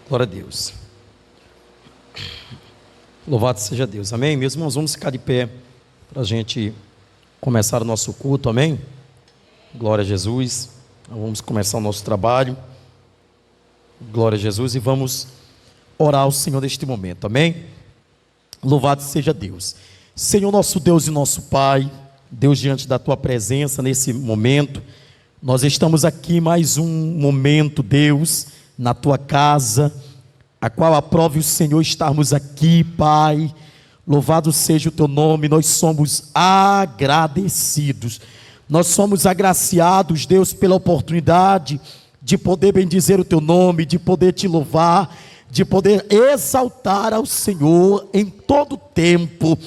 Glória a Deus. Louvado seja Deus, amém? Meus irmãos, vamos ficar de pé para a gente começar o nosso culto, amém? Glória a Jesus. Vamos começar o nosso trabalho. Glória a Jesus, e vamos orar ao Senhor neste momento, amém? Louvado seja Deus. Senhor, nosso Deus e nosso Pai, Deus, diante da Tua presença nesse momento, nós estamos aqui mais um momento, Deus, na Tua casa, a qual aprove o Senhor estarmos aqui, Pai. Louvado seja o Teu nome. Nós somos agradecidos, nós somos agraciados, Deus, pela oportunidade de poder bendizer o Teu nome, de poder Te louvar, de poder exaltar ao Senhor em todo tempo,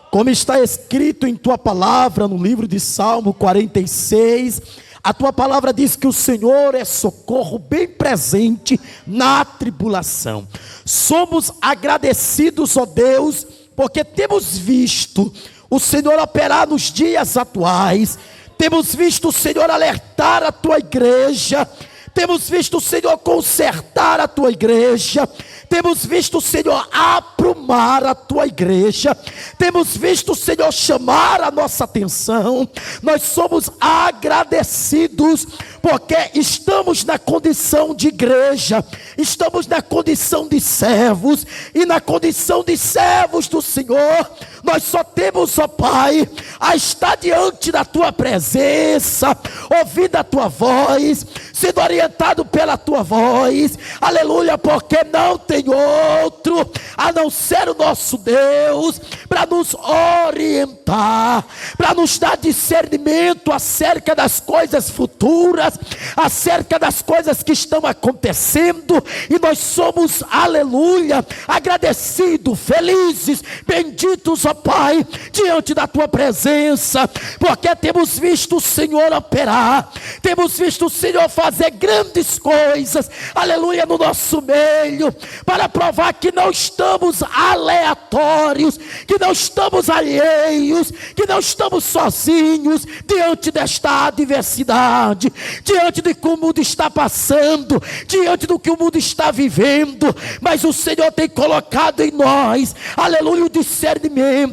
como está escrito em Tua palavra no livro de Salmo 46, a Tua palavra diz que o Senhor é socorro bem presente na tribulação. Somos agradecidos, ó Deus, porque temos visto o Senhor operar nos dias atuais, temos visto o Senhor alertar a Tua igreja, temos visto o Senhor consertar a Tua igreja, temos visto o Senhor aprumar a Tua igreja, temos visto o Senhor chamar a nossa atenção. Nós somos agradecidos porque estamos na condição de igreja, estamos na condição de servos, e na condição de servos do Senhor, nós só temos, ó Pai, a estar diante da Tua presença, ouvindo a Tua voz, sendo orientado pela Tua voz, aleluia, porque não tem outro a não ser o nosso Deus para nos orientar, para nos dar discernimento acerca das coisas futuras, acerca das coisas que estão acontecendo. E nós somos, aleluia, agradecidos, felizes, benditos, ó Pai, diante da Tua presença, porque temos visto o Senhor operar, temos visto o Senhor fazer grandes coisas, aleluia, no nosso meio, para provar que não estamos aleatórios, que não estamos alheios, que não estamos sozinhos diante desta adversidade, diante do que o mundo está passando, diante do que o mundo está vivendo. Mas o Senhor tem colocado em nós, aleluia, o discernimento,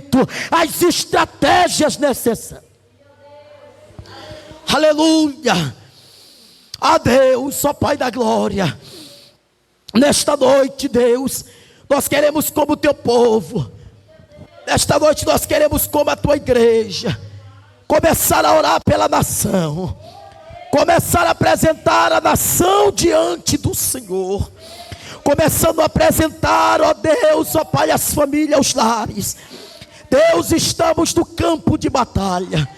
as estratégias necessárias, aleluia, a Deus, ó Pai da glória. Nesta noite, Deus, nós queremos, como Teu povo, nesta noite nós queremos, como a Tua igreja, começar a orar pela nação, começar a apresentar a nação diante do Senhor, começando a apresentar, ó Deus, ó Pai, as famílias, os lares. Deus, estamos no campo de batalha,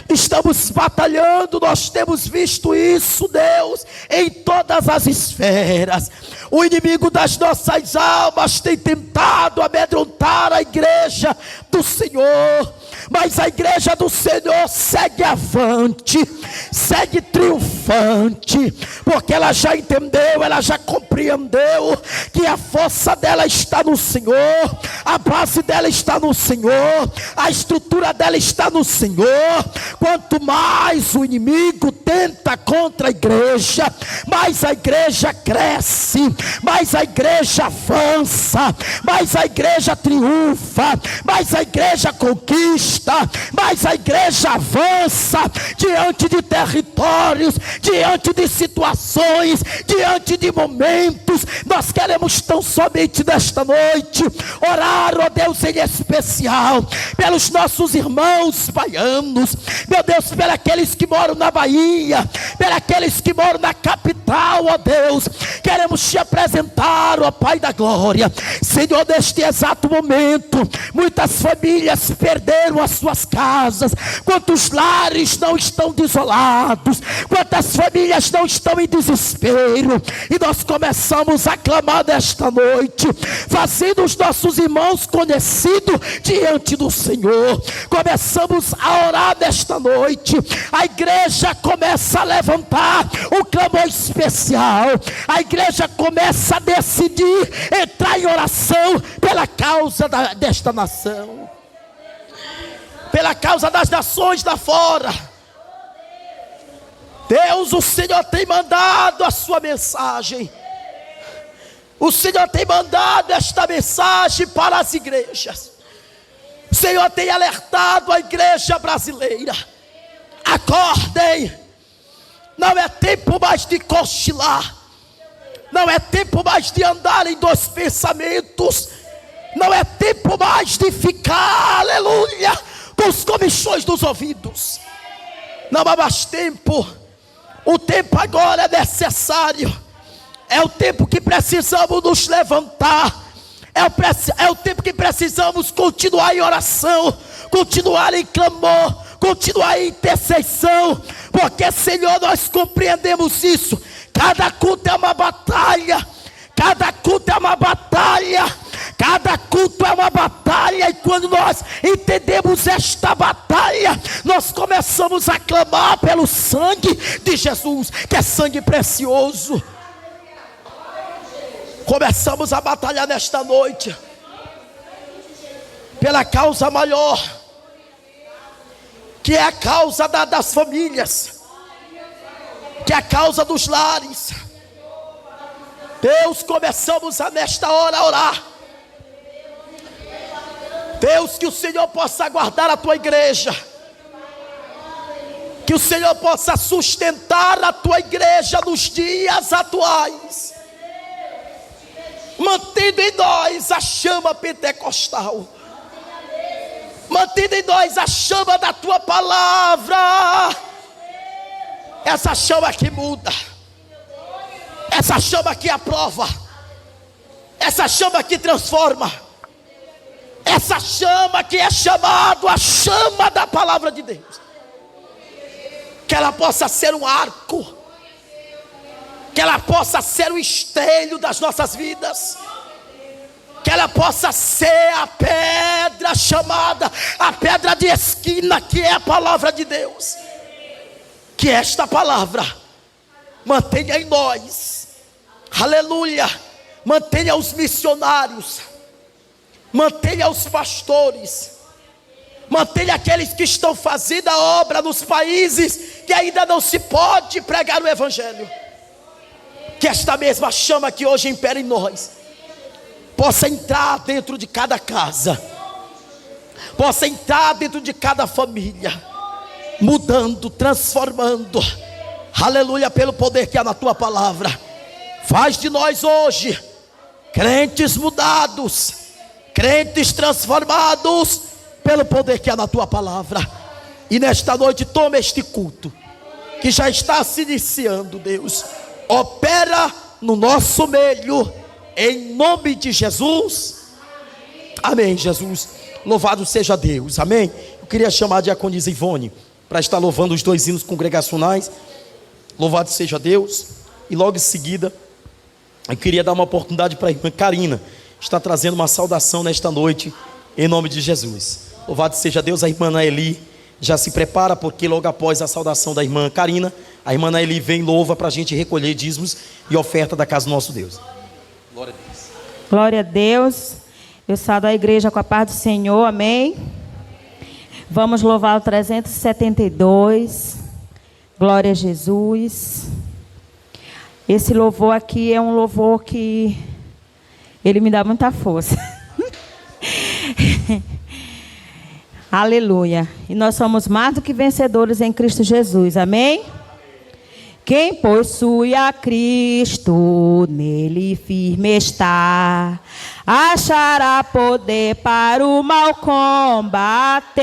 estamos batalhando, nós temos visto isso, Deus, em todas as esferas. O inimigo das nossas almas tem tentado amedrontar a igreja do Senhor, mas a igreja do Senhor segue avante, segue triunfante, porque ela já entendeu, ela já compreendeu que a força dela está no Senhor, a base dela está no Senhor, a estrutura dela está no Senhor. Quanto mais o inimigo tenta contra a igreja, mais a igreja cresce, mais a igreja avança, mais a igreja triunfa, mais a igreja conquista, mais a igreja avança diante de territórios, diante de situações, diante de momentos. Nós queremos tão somente nesta noite orar, ó Deus, em especial pelos nossos irmãos baianos, meu Deus, pelos aqueles que moram na Bahia, pelos aqueles que moram na capital, ó Deus. Queremos Te apresentar, ó Pai da glória, Senhor, neste exato momento, muitas famílias perderam as suas casas, quantos lares não estão desolados, quantas famílias não estão em desespero, e nós começamos a clamar nesta noite, fazendo os nossos irmãos conhecidos diante do Senhor. Começamos a orar nesta noite, a igreja começa a levantar um clamor especial, a igreja começa a decidir entrar em oração pela causa desta nação, pela causa das nações lá fora. Deus, o Senhor tem mandado a sua mensagem, O Senhor tem mandado esta mensagem para as igrejas. O Senhor tem alertado a igreja brasileira. Acordem. Não é tempo mais de cochilar. Não é tempo mais de andar em dois pensamentos. Não é tempo mais de ficar, aleluia, com os comichões dos ouvidos. Não há mais tempo. O tempo agora é necessário. É o tempo que precisamos nos levantar. É o tempo que precisamos continuar em oração, continuar em clamor, continuar em intercessão. Porque, Senhor, nós compreendemos isso. Cada culto é uma batalha. Cada culto é uma batalha. Cada culto é uma batalha. E quando nós entendemos esta batalha, nós começamos a clamar pelo sangue de Jesus, que é sangue precioso. Começamos a batalhar nesta noite pela causa maior, que é a causa das famílias, que é a causa dos lares. Deus, começamos nesta hora a orar. Deus, que o Senhor possa guardar a tua igreja, que o Senhor possa sustentar a tua igreja nos dias atuais, mantendo em nós a chama pentecostal, mantendo em nós a chama da tua palavra, essa chama que muda, essa chama que aprova, essa chama que transforma, essa chama que é chamado a chama da palavra de Deus. Que ela possa ser um arco, que ela possa ser o esteio das nossas vidas, que ela possa ser a pedra chamada, a pedra de esquina, que é a palavra de Deus. Que esta palavra mantenha em nós, aleluia, mantenha os missionários, mantenha os pastores, mantenha aqueles que estão fazendo a obra nos países que ainda não se pode pregar o evangelho. Que esta mesma chama que hoje impera em nós possa entrar dentro de cada casa, possa entrar dentro de cada família, mudando, transformando, aleluia, pelo poder que há na tua palavra. Faz de nós hoje crentes mudados, crentes transformados pelo poder que há na tua palavra. E nesta noite toma este culto que já está se iniciando, Deus. Opera no nosso meio, em nome de Jesus. Amém, Jesus. Louvado seja Deus, amém. Eu queria chamar a diaconisa Ivone para estar louvando os 2 hinos congregacionais. Louvado seja Deus. E logo em seguida eu queria dar uma oportunidade para a irmã Karina estar trazendo uma saudação nesta noite, em nome de Jesus. Louvado seja Deus. A irmã Naeli já se prepara, porque logo após a saudação da irmã Karina, a irmã Naeli vem e louva para a gente recolher dízimos e oferta da casa do nosso Deus. Glória a Deus. Glória a Deus. Eu saúdo a igreja com a paz do Senhor, amém. Vamos louvar o 372. Glória a Jesus. Esse louvor aqui é um louvor que ele me dá muita força. Aleluia. E nós somos mais do que vencedores em Cristo Jesus, amém? Quem possui a Cristo, nele firme está, achará poder para o mal combater,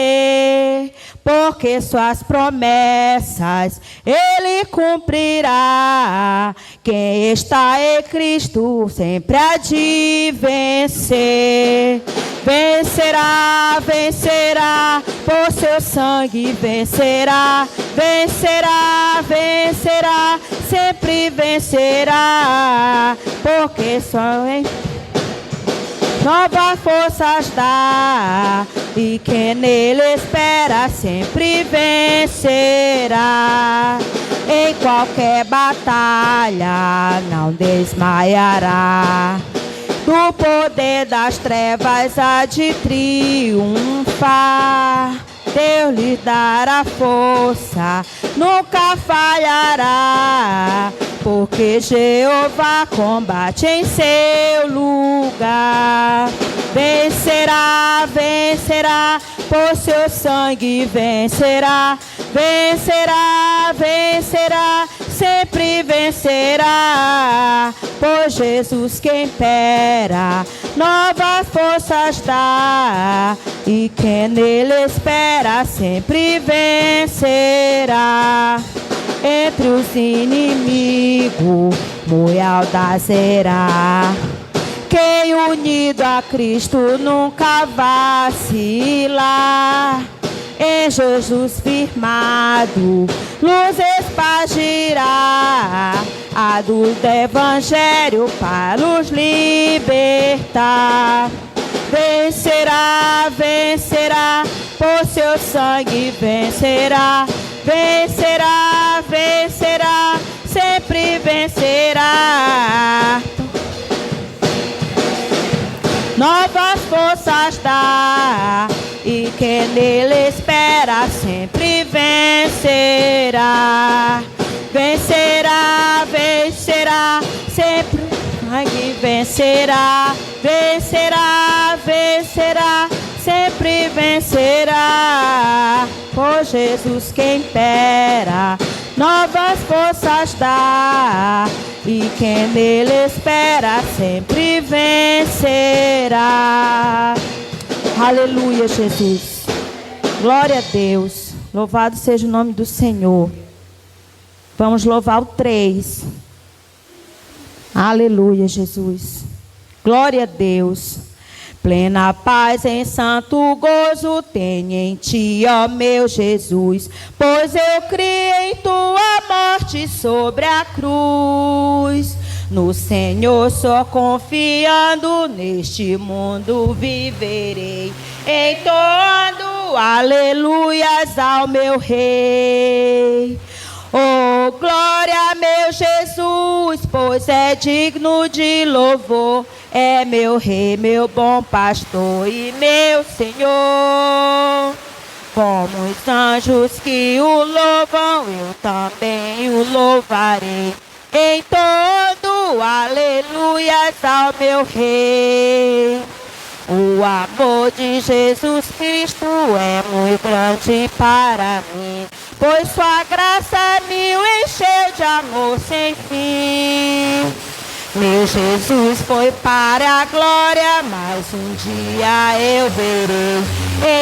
porque suas promessas ele cumprirá. Quem está em Cristo sempre há de vencer. Vencerá, vencerá, por seu sangue vencerá, vencerá, vencerá, sempre vencerá, porque só em novas forças dá, e quem nele espera sempre vencerá. Em qualquer batalha não desmaiará, do poder das trevas há de triunfar. Deus lhe dará força, nunca falhará, porque Jeová combate em seu lugar. Vencerá, vencerá, por seu sangue vencerá, vencerá, vencerá, sempre vencerá, por Jesus quem impera, novas forças dá, e quem nele espera sempre vencerá. Entre os inimigos, muito audaz será. Quem unido a Cristo nunca vacila, em Jesus firmado, luz espargirá, a luz do Evangelho para nos libertar. Vencerá, vencerá, por seu sangue vencerá, vencerá, vencerá, sempre vencerá. Novas forças dá, e quem nele espera sempre vencerá. Vencerá, vencerá, sempre vencerá. Vencerá, vencerá, sempre vencerá. Por Jesus quem impera, novas forças dá, e quem nele espera sempre vencerá. Aleluia, Jesus. Glória a Deus. Louvado seja o nome do Senhor. Vamos louvar o 3. Aleluia, Jesus. Glória a Deus. Plena paz em santo gozo tenho em ti, ó meu Jesus, pois eu criei em tua morte sobre a cruz. No Senhor só confiando, neste mundo viverei, entoando aleluias ao meu Rei. Oh, glória, meu Jesus, pois é digno de louvor. É meu Rei, meu bom pastor e meu Senhor. Como os anjos que o louvam, eu também o louvarei, entoando aleluias ao meu Rei. O amor de Jesus Cristo é muito grande para mim, pois sua graça me encheu de amor sem fim. Meu Jesus foi para a glória, mas um dia eu verei,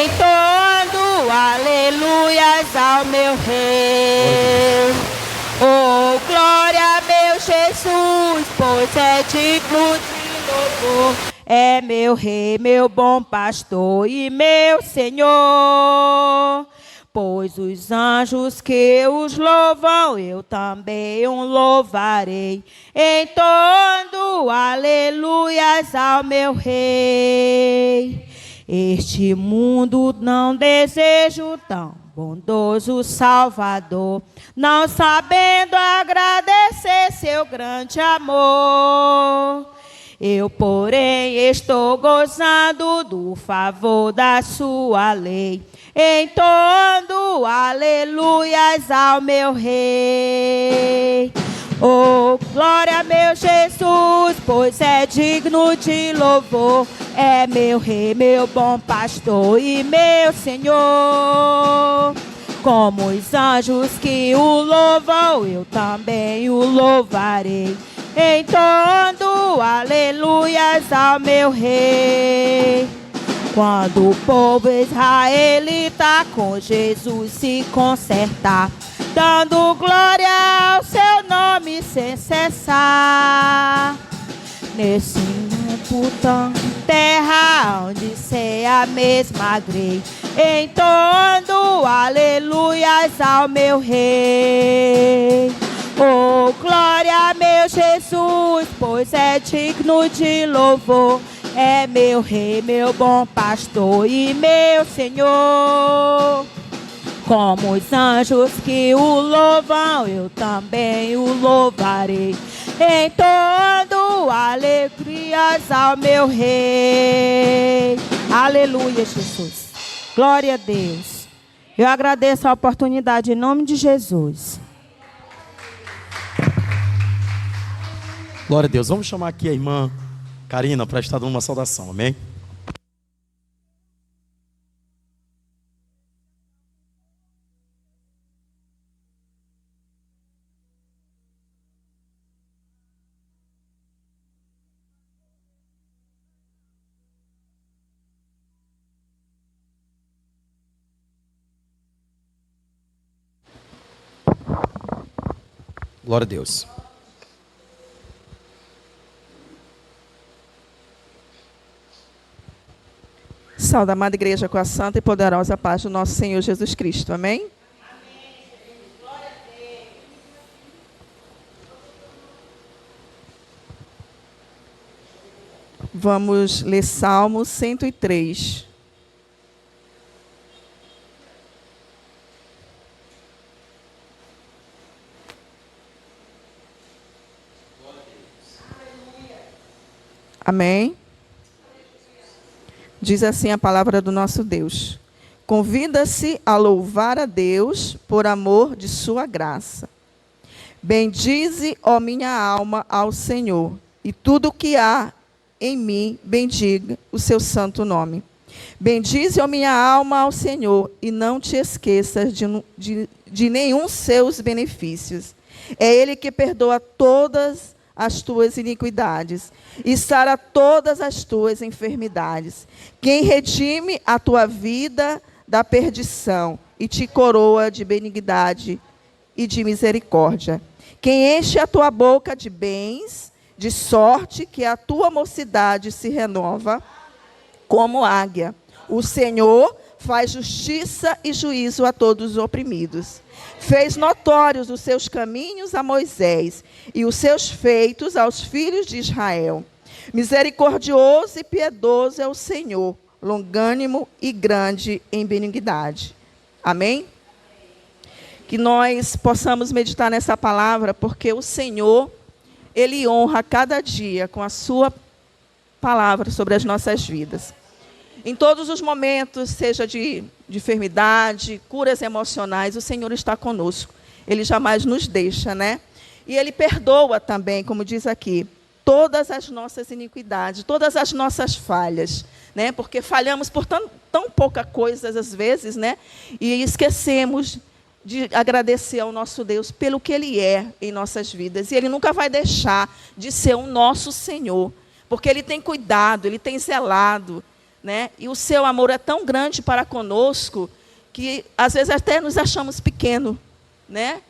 entoando aleluias ao meu Rei. Oh, glória, meu Jesus, pois é digno de louvor. É meu Rei, meu bom pastor e meu Senhor. Pois os anjos que os louvam, eu também o louvarei, entoando aleluias ao meu Rei. Este mundo não desejo tão bondoso Salvador, não sabendo agradecer seu grande amor. Eu, porém, estou gozando do favor da sua lei, entoando aleluias ao meu Rei. Oh, glória, meu Jesus, pois é digno de louvor. É meu Rei, meu bom pastor e meu Senhor. Como os anjos que o louvam, eu também o louvarei, entoando aleluias ao meu Rei. Quando o povo israelita com Jesus se consertar, dando glória ao seu nome sem cessar, nesse mundo tão terra onde sei a mesma grei, entoando aleluias ao meu Rei. Oh, glória, meu Jesus, pois é digno de louvor. É meu Rei, meu bom pastor e meu Senhor. Como os anjos que o louvam, eu também o louvarei, entoando alegrias ao meu Rei. Aleluia, Jesus. Glória a Deus. Eu agradeço a oportunidade em nome de Jesus. Glória a Deus. Vamos chamar aqui a irmã Karina para estar dando uma saudação, amém? Glória a Deus. Saúde, amada igreja, com a santa e poderosa paz do nosso Senhor Jesus Cristo. Amém? Vamos ler Salmo 103. Amém? Diz assim a palavra do nosso Deus: convida-se a louvar a Deus por amor de sua graça. Bendize, ó minha alma, ao Senhor, e tudo o que há em mim, bendiga o seu santo nome. Bendize, ó minha alma, ao Senhor, e não te esqueças de nenhum seus benefícios. É Ele que perdoa todas as tuas iniquidades e sara todas as tuas enfermidades. Quem redime a tua vida da perdição e te coroa de benignidade e de misericórdia. Quem enche a tua boca de bens, de sorte que a tua mocidade se renova como águia. O Senhor faz justiça e juízo a todos os oprimidos. Fez notórios os seus caminhos a Moisés e os seus feitos aos filhos de Israel. Misericordioso e piedoso é o Senhor, longânimo e grande em benignidade. Amém? Que nós possamos meditar nessa palavra, porque o Senhor, Ele honra cada dia com a sua palavra sobre as nossas vidas. Em todos os momentos, seja de enfermidade, curas emocionais, o Senhor está conosco. Ele jamais nos deixa, né? E Ele perdoa também, como diz aqui, todas as nossas iniquidades, todas as nossas falhas, né? Porque falhamos por tão pouca coisa, às vezes, né? E esquecemos de agradecer ao nosso Deus pelo que Ele é em nossas vidas. E Ele nunca vai deixar de ser o nosso Senhor, porque Ele tem cuidado, Ele tem zelado, né? E o seu amor é tão grande para conosco que às vezes até nos achamos pequenos, né?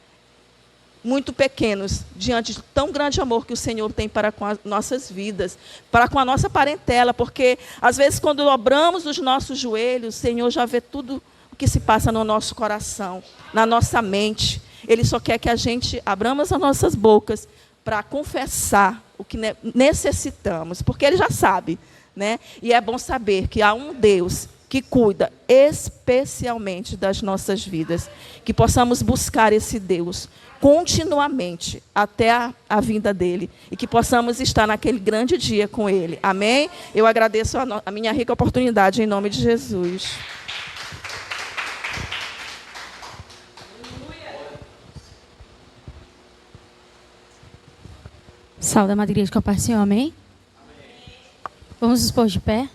Muito pequenos diante de tão grande amor que o Senhor tem para com as nossas vidas, para com a nossa parentela, porque às vezes quando dobramos os nossos joelhos, o Senhor já vê tudo o que se passa no nosso coração, na nossa mente. Ele só quer que a gente abramos as nossas bocas para confessar o que necessitamos, porque Ele já sabe, né? E é bom saber que há um Deus que cuida especialmente das nossas vidas, que possamos buscar esse Deus continuamente até a vinda dEle, e que possamos estar naquele grande dia com Ele. Amém? Eu agradeço a minha rica oportunidade em nome de Jesus. Saúde, amada igreja, com a paz do Senhor, amém? Vamos nos pôr de pé.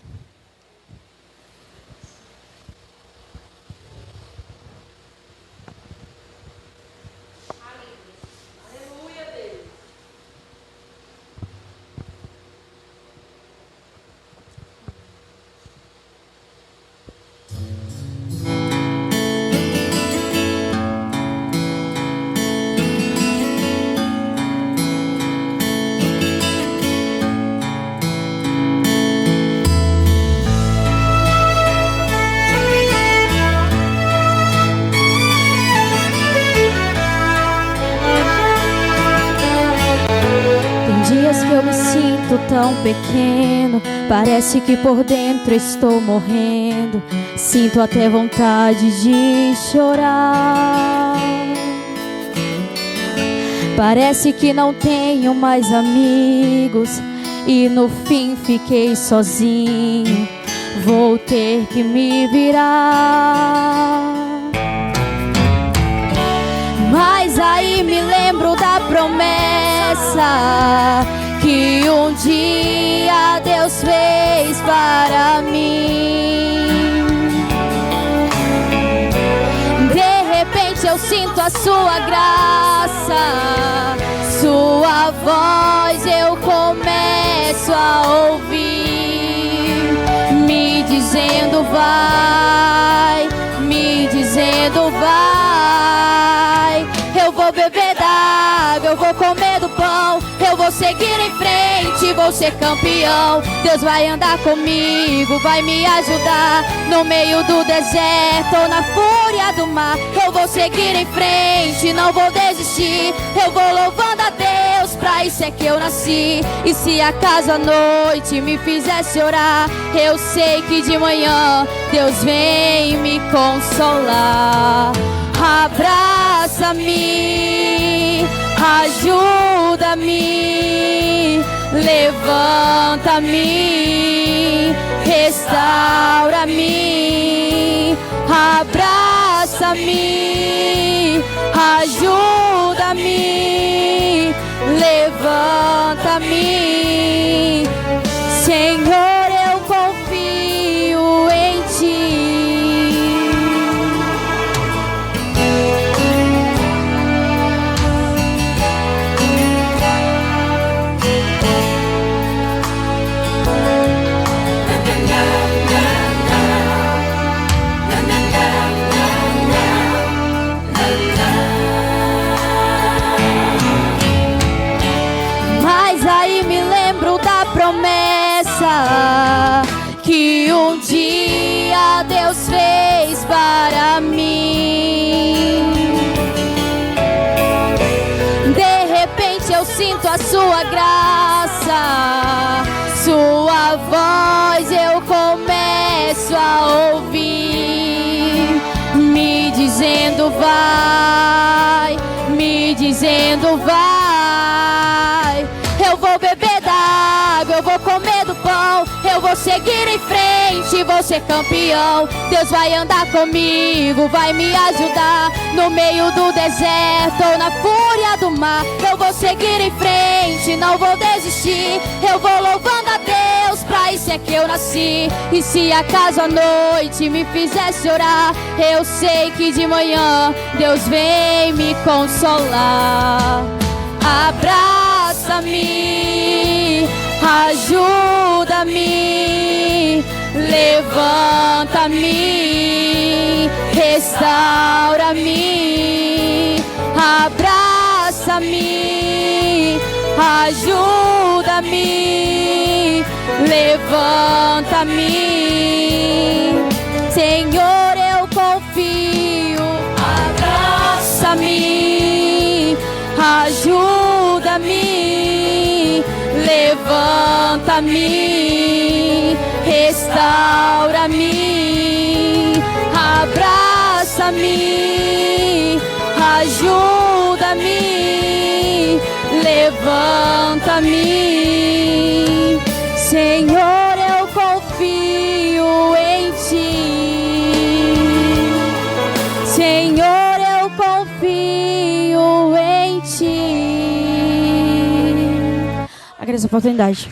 Tão pequeno, parece que por dentro estou morrendo. Sinto até vontade de chorar. Parece que não tenho mais amigos e no fim fiquei sozinho. Vou ter que me virar. Mas aí me lembro da promessa que um dia Deus fez para mim. De repente eu sinto a sua graça, sua voz eu começo a ouvir, me dizendo vai, me dizendo vai. Eu vou beber d'água, eu vou comer do pão, eu vou seguir em frente, vou ser campeão. Deus vai andar comigo, vai me ajudar no meio do deserto ou na fúria do mar. Eu vou seguir em frente, não vou desistir. Eu vou louvando a Deus, pra isso é que eu nasci. E se acaso a noite me fizesse orar, eu sei que de manhã Deus vem me consolar. Abraça-me, ajuda-me, levanta-me, restaura-me. Abraça-me, ajuda-me, levanta-me. Senhor, eu confio em Ti. Promessa que um dia Deus fez para mim. De repente eu sinto a sua graça, sua voz eu começo a ouvir, me dizendo vai, me dizendo vai. Eu vou beber d'água, eu vou comer do pão, eu vou seguir em frente, vou ser campeão. Deus vai andar comigo, vai me ajudar no meio do deserto ou na fúria do mar. Eu vou seguir em frente, não vou desistir. Eu vou louvando a Deus, pra isso é que eu nasci. E se acaso a noite me fizesse orar, eu sei que de manhã Deus vem me consolar. Abraça-me, ajuda-me, levanta-me, restaura-me. Abraça-me, ajuda-me, levanta-me. Senhor, eu confio. Abraça-me, ajuda-me, levanta-me, restaura-me. Abraça-me, ajuda-me, levanta-me. Senhor, eu confio em Ti. Senhor, eu confio em Ti. Agradeço a oportunidade.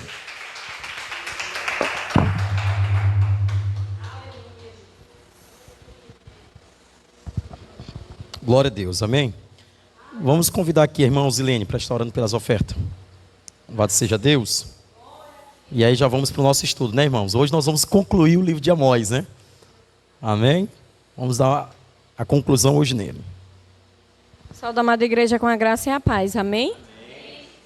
Glória a Deus, amém? Vamos convidar aqui a irmã Zilene para estar orando pelas ofertas. Louvado seja Deus. E aí já vamos para o nosso estudo, né, irmãos? Hoje nós vamos concluir o livro de Amós, né? Amém? Vamos dar a conclusão hoje nele. Saúde, amada igreja, com a graça e a paz, amém?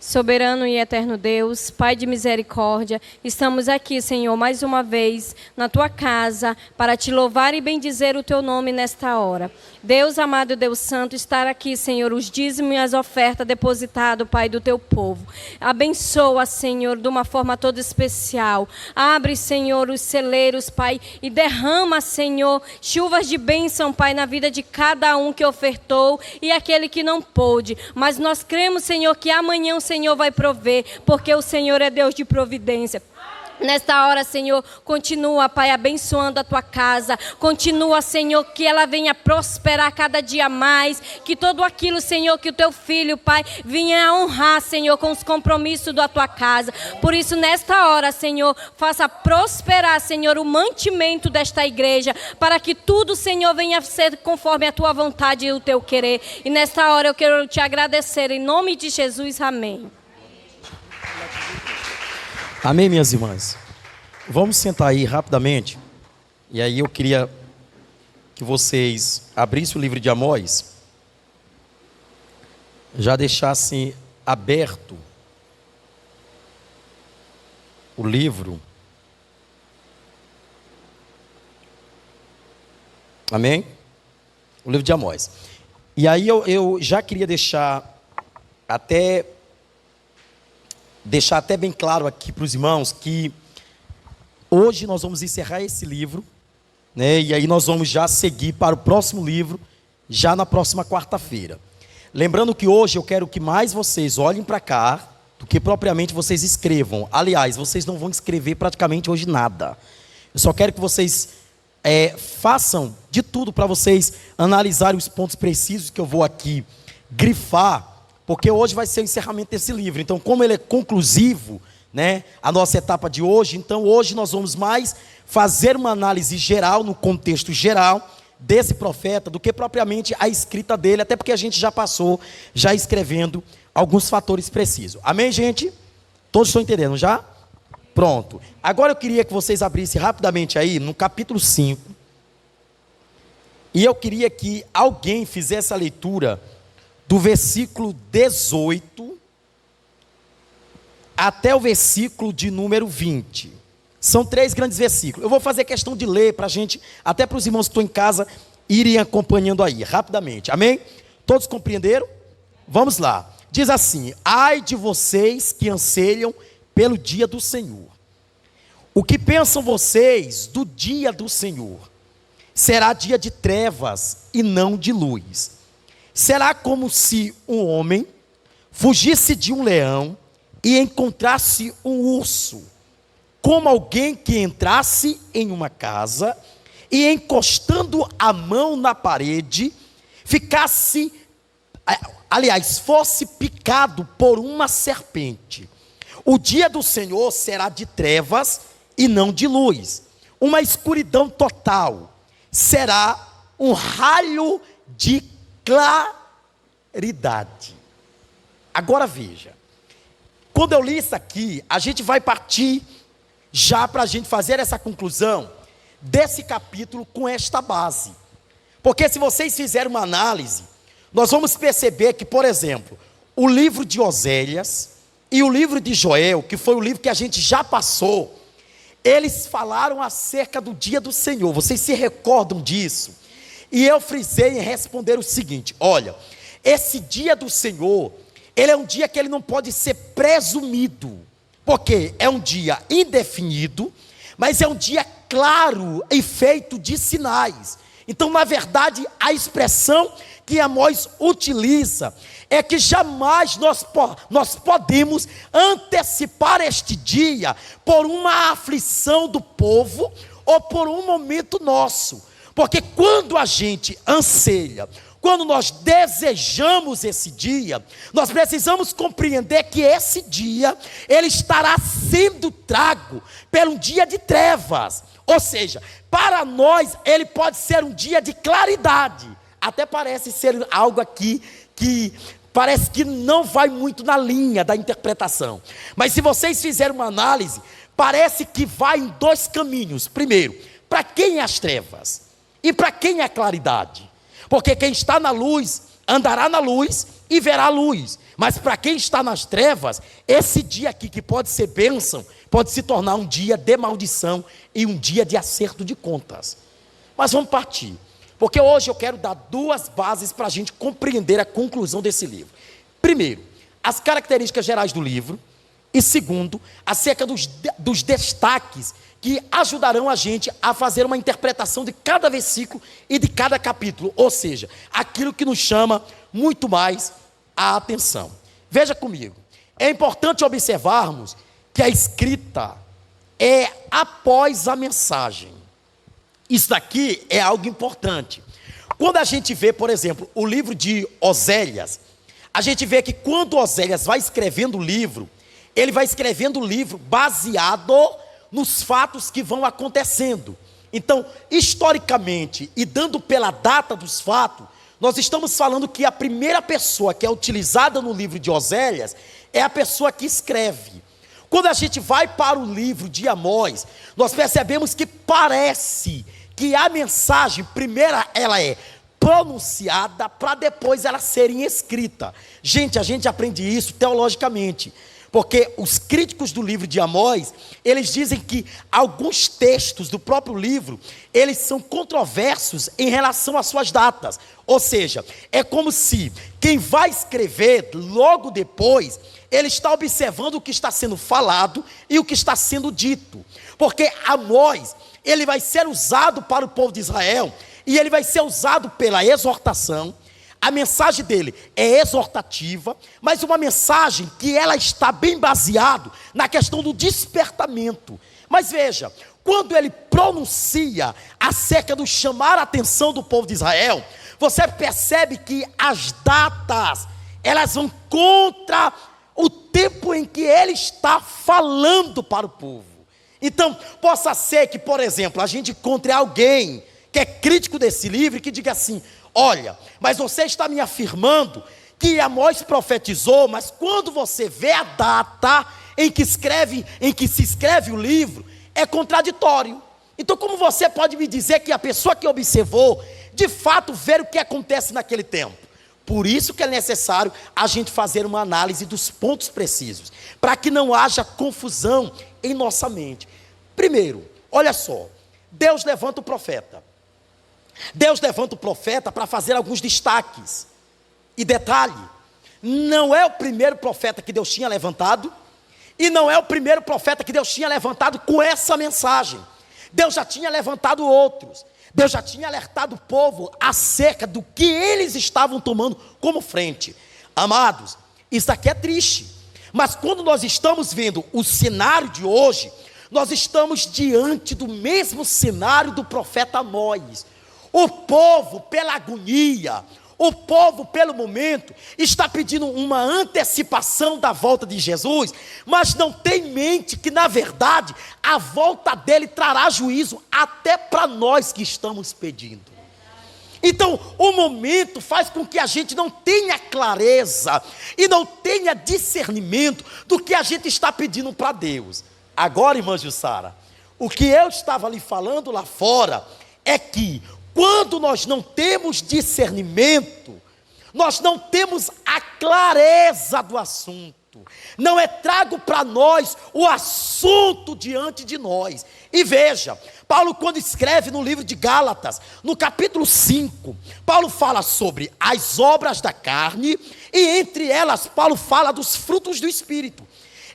Soberano e eterno Deus, Pai de misericórdia, estamos aqui, Senhor, mais uma vez na Tua casa para Te louvar e bendizer o Teu nome nesta hora. Deus amado, Deus santo, estar aqui, Senhor, os dízimos e as ofertas depositadas, Pai, do Teu povo. Abençoa, Senhor, de uma forma toda especial. Abre, Senhor, os celeiros, Pai, e derrama, Senhor, chuvas de bênção, Pai, na vida de cada um que ofertou e aquele que não pôde. Mas nós cremos, Senhor, que amanhã o Senhor vai prover, porque o Senhor é Deus de providência. Nesta hora, Senhor, continua, Pai, abençoando a tua casa. Continua, Senhor, que ela venha prosperar cada dia mais. Que tudo aquilo, Senhor, que o teu filho, Pai, venha honrar, Senhor, com os compromissos da tua casa. Por isso, nesta hora, Senhor, faça prosperar, Senhor, o mantimento desta igreja. Para que tudo, Senhor, venha ser conforme a tua vontade e o teu querer. E nesta hora eu quero te agradecer. Em nome de Jesus, amém. Amém, minhas irmãs? Vamos sentar aí rapidamente. E aí eu queria que vocês abrissem o livro de Amós. Já deixassem aberto o livro. Amém? O livro de Amós. E aí eu já queria deixar até bem claro aqui para os irmãos que hoje nós vamos encerrar esse livro, né? E aí nós vamos já seguir para o próximo livro, já na próxima quarta-feira. Lembrando que hoje eu quero que mais vocês olhem para cá, do que propriamente vocês escrevam. Aliás, vocês não vão escrever praticamente hoje nada. Eu só quero que vocês façam de tudo para vocês analisarem os pontos precisos que eu vou aqui grifar, porque hoje vai ser o encerramento desse livro. Então, como ele é conclusivo, né, a nossa etapa de hoje, então hoje nós vamos mais fazer uma análise geral, no contexto geral desse profeta, do que propriamente a escrita dele, até porque a gente já passou, já escrevendo alguns fatores precisos. Amém, gente? Todos estão entendendo já? Pronto. Agora eu queria que vocês abrissem rapidamente aí, no capítulo 5, e eu queria que alguém fizesse a leitura do versículo 18 até o versículo de número 20. São 3 grandes versículos. Eu vou fazer questão de ler para a gente, até para os irmãos que estão em casa, irem acompanhando aí, rapidamente. Amém? Todos compreenderam? Vamos lá. Diz assim: ai de vocês que anseiam pelo dia do Senhor. O que pensam vocês do dia do Senhor? Será dia de trevas e não de luz. Será como se um homem fugisse de um leão e encontrasse um urso, como alguém que entrasse em uma casa e, encostando a mão na parede, fosse picado por uma serpente. O dia do Senhor será de trevas e não de luz, uma escuridão total. Será um raio de claridade. Agora veja, quando eu li isso aqui, a gente vai partir já para a gente fazer essa conclusão desse capítulo com esta base. Porque se vocês fizerem uma análise, nós vamos perceber que, por exemplo, o livro de Oséias e o livro de Joel, que foi o livro que a gente já passou, eles falaram acerca do dia do Senhor. Vocês se recordam disso? E eu frisei em responder o seguinte: olha, esse dia do Senhor, ele é um dia que ele não pode ser presumido, porque é um dia indefinido, mas é um dia claro e feito de sinais. Então, na verdade, a expressão que Amós utiliza é que jamais nós podemos antecipar este dia por uma aflição do povo ou por um momento nosso. Porque quando a gente anseia, quando nós desejamos esse dia, nós precisamos compreender que esse dia, ele estará sendo trago pelo dia de trevas. Ou seja, para nós, ele pode ser um dia de claridade. Até parece ser algo aqui que parece que não vai muito na linha da interpretação. Mas se vocês fizerem uma análise, parece que vai em 2 caminhos. Primeiro, para quem é as trevas? E para quem é a claridade? Porque quem está na luz, andará na luz e verá a luz. Mas para quem está nas trevas, esse dia aqui que pode ser bênção, pode se tornar um dia de maldição e um dia de acerto de contas. Mas vamos partir. Porque hoje eu quero dar 2 bases para a gente compreender a conclusão desse livro. Primeiro, as características gerais do livro. E segundo, acerca dos destaques que ajudarão a gente a fazer uma interpretação de cada versículo e de cada capítulo. Ou seja, aquilo que nos chama muito mais a atenção. Veja comigo, é importante observarmos que a escrita, é após a mensagem. Isso daqui é algo importante. Quando a gente vê, por exemplo, o livro de Oséias, a gente vê que quando Oséias vai escrevendo o livro, ele vai escrevendo o livro baseado nos fatos que vão acontecendo. Então, historicamente, e dando pela data dos fatos, nós estamos falando que a primeira pessoa que é utilizada no livro de Oséias é a pessoa que escreve. Quando a gente vai para o livro de Amós, nós percebemos que parece que a mensagem, primeira, ela é pronunciada para depois ela ser escrita. Gente, a gente aprende isso teologicamente, porque os críticos do livro de Amós, eles dizem que alguns textos do próprio livro, eles são controversos em relação às suas datas. Ou seja, é como se quem vai escrever logo depois, ele está observando o que está sendo falado e o que está sendo dito. Porque Amós, ele vai ser usado para o povo de Israel, e ele vai ser usado pela exortação. A mensagem dele é exortativa, mas uma mensagem que ela está bem baseada na questão do despertamento. Mas veja, quando ele pronuncia acerca do chamar a atenção do povo de Israel, você percebe que as datas, elas vão contra o tempo em que ele está falando para o povo. Então, possa ser que, por exemplo, a gente encontre alguém que é crítico desse livro e que diga assim: olha, mas você está me afirmando que Amós profetizou, mas quando você vê a data em que se escreve o livro, é contraditório. Então, como você pode me dizer que a pessoa que observou, de fato, ver o que acontece naquele tempo? Por isso que é necessário a gente fazer uma análise dos pontos precisos, para que não haja confusão em nossa mente. Primeiro, olha só, Deus levanta o profeta. Deus levanta o profeta para fazer alguns destaques. E detalhe, não é o primeiro profeta que Deus tinha levantado, e não é o primeiro profeta que Deus tinha levantado com essa mensagem. Deus já tinha levantado outros. Deus já tinha alertado o povo acerca do que eles estavam tomando como frente. Amados, isso aqui é triste, mas quando nós estamos vendo o cenário de hoje, nós estamos diante do mesmo cenário do profeta Amós. O povo, pela agonia, o povo, pelo momento, está pedindo uma antecipação da volta de Jesus, mas não tem em mente que, na verdade, a volta dele trará juízo até para nós que estamos pedindo. Então, o momento faz com que a gente não tenha clareza e não tenha discernimento do que a gente está pedindo para Deus. Agora, irmã Jussara, o que eu estava lhe falando lá fora é que, quando nós não temos discernimento, nós não temos a clareza do assunto, não é trago para nós o assunto diante de nós. E veja, Paulo, quando escreve no livro de Gálatas, no capítulo 5, Paulo fala sobre as obras da carne, e entre elas Paulo fala dos frutos do Espírito.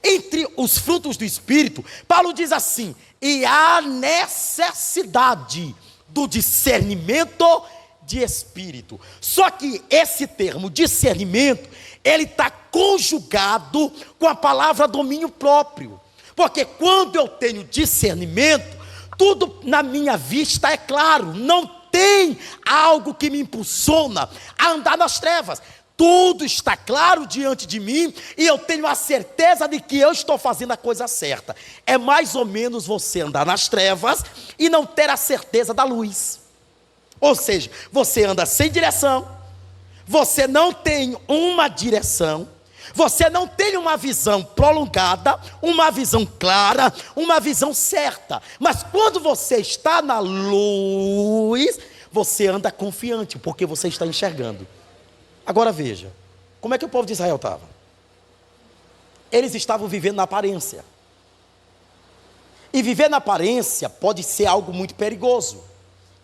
Entre os frutos do Espírito, Paulo diz assim: e há necessidade do discernimento de espírito. Só que esse termo discernimento, ele está conjugado com a palavra domínio próprio, porque quando eu tenho discernimento, tudo na minha vista é claro, não tem algo que me impulsiona a andar nas trevas. Tudo está claro diante de mim e eu tenho a certeza de que eu estou fazendo a coisa certa. É mais ou menos você andar nas trevas e não ter a certeza da luz. Ou seja, você anda sem direção, você não tem uma direção, você não tem uma visão prolongada, uma visão clara, uma visão certa. Mas quando você está na luz, você anda confiante, porque você está enxergando. Agora veja, como é que o povo de Israel estava? Eles estavam vivendo na aparência. E viver na aparência pode ser algo muito perigoso.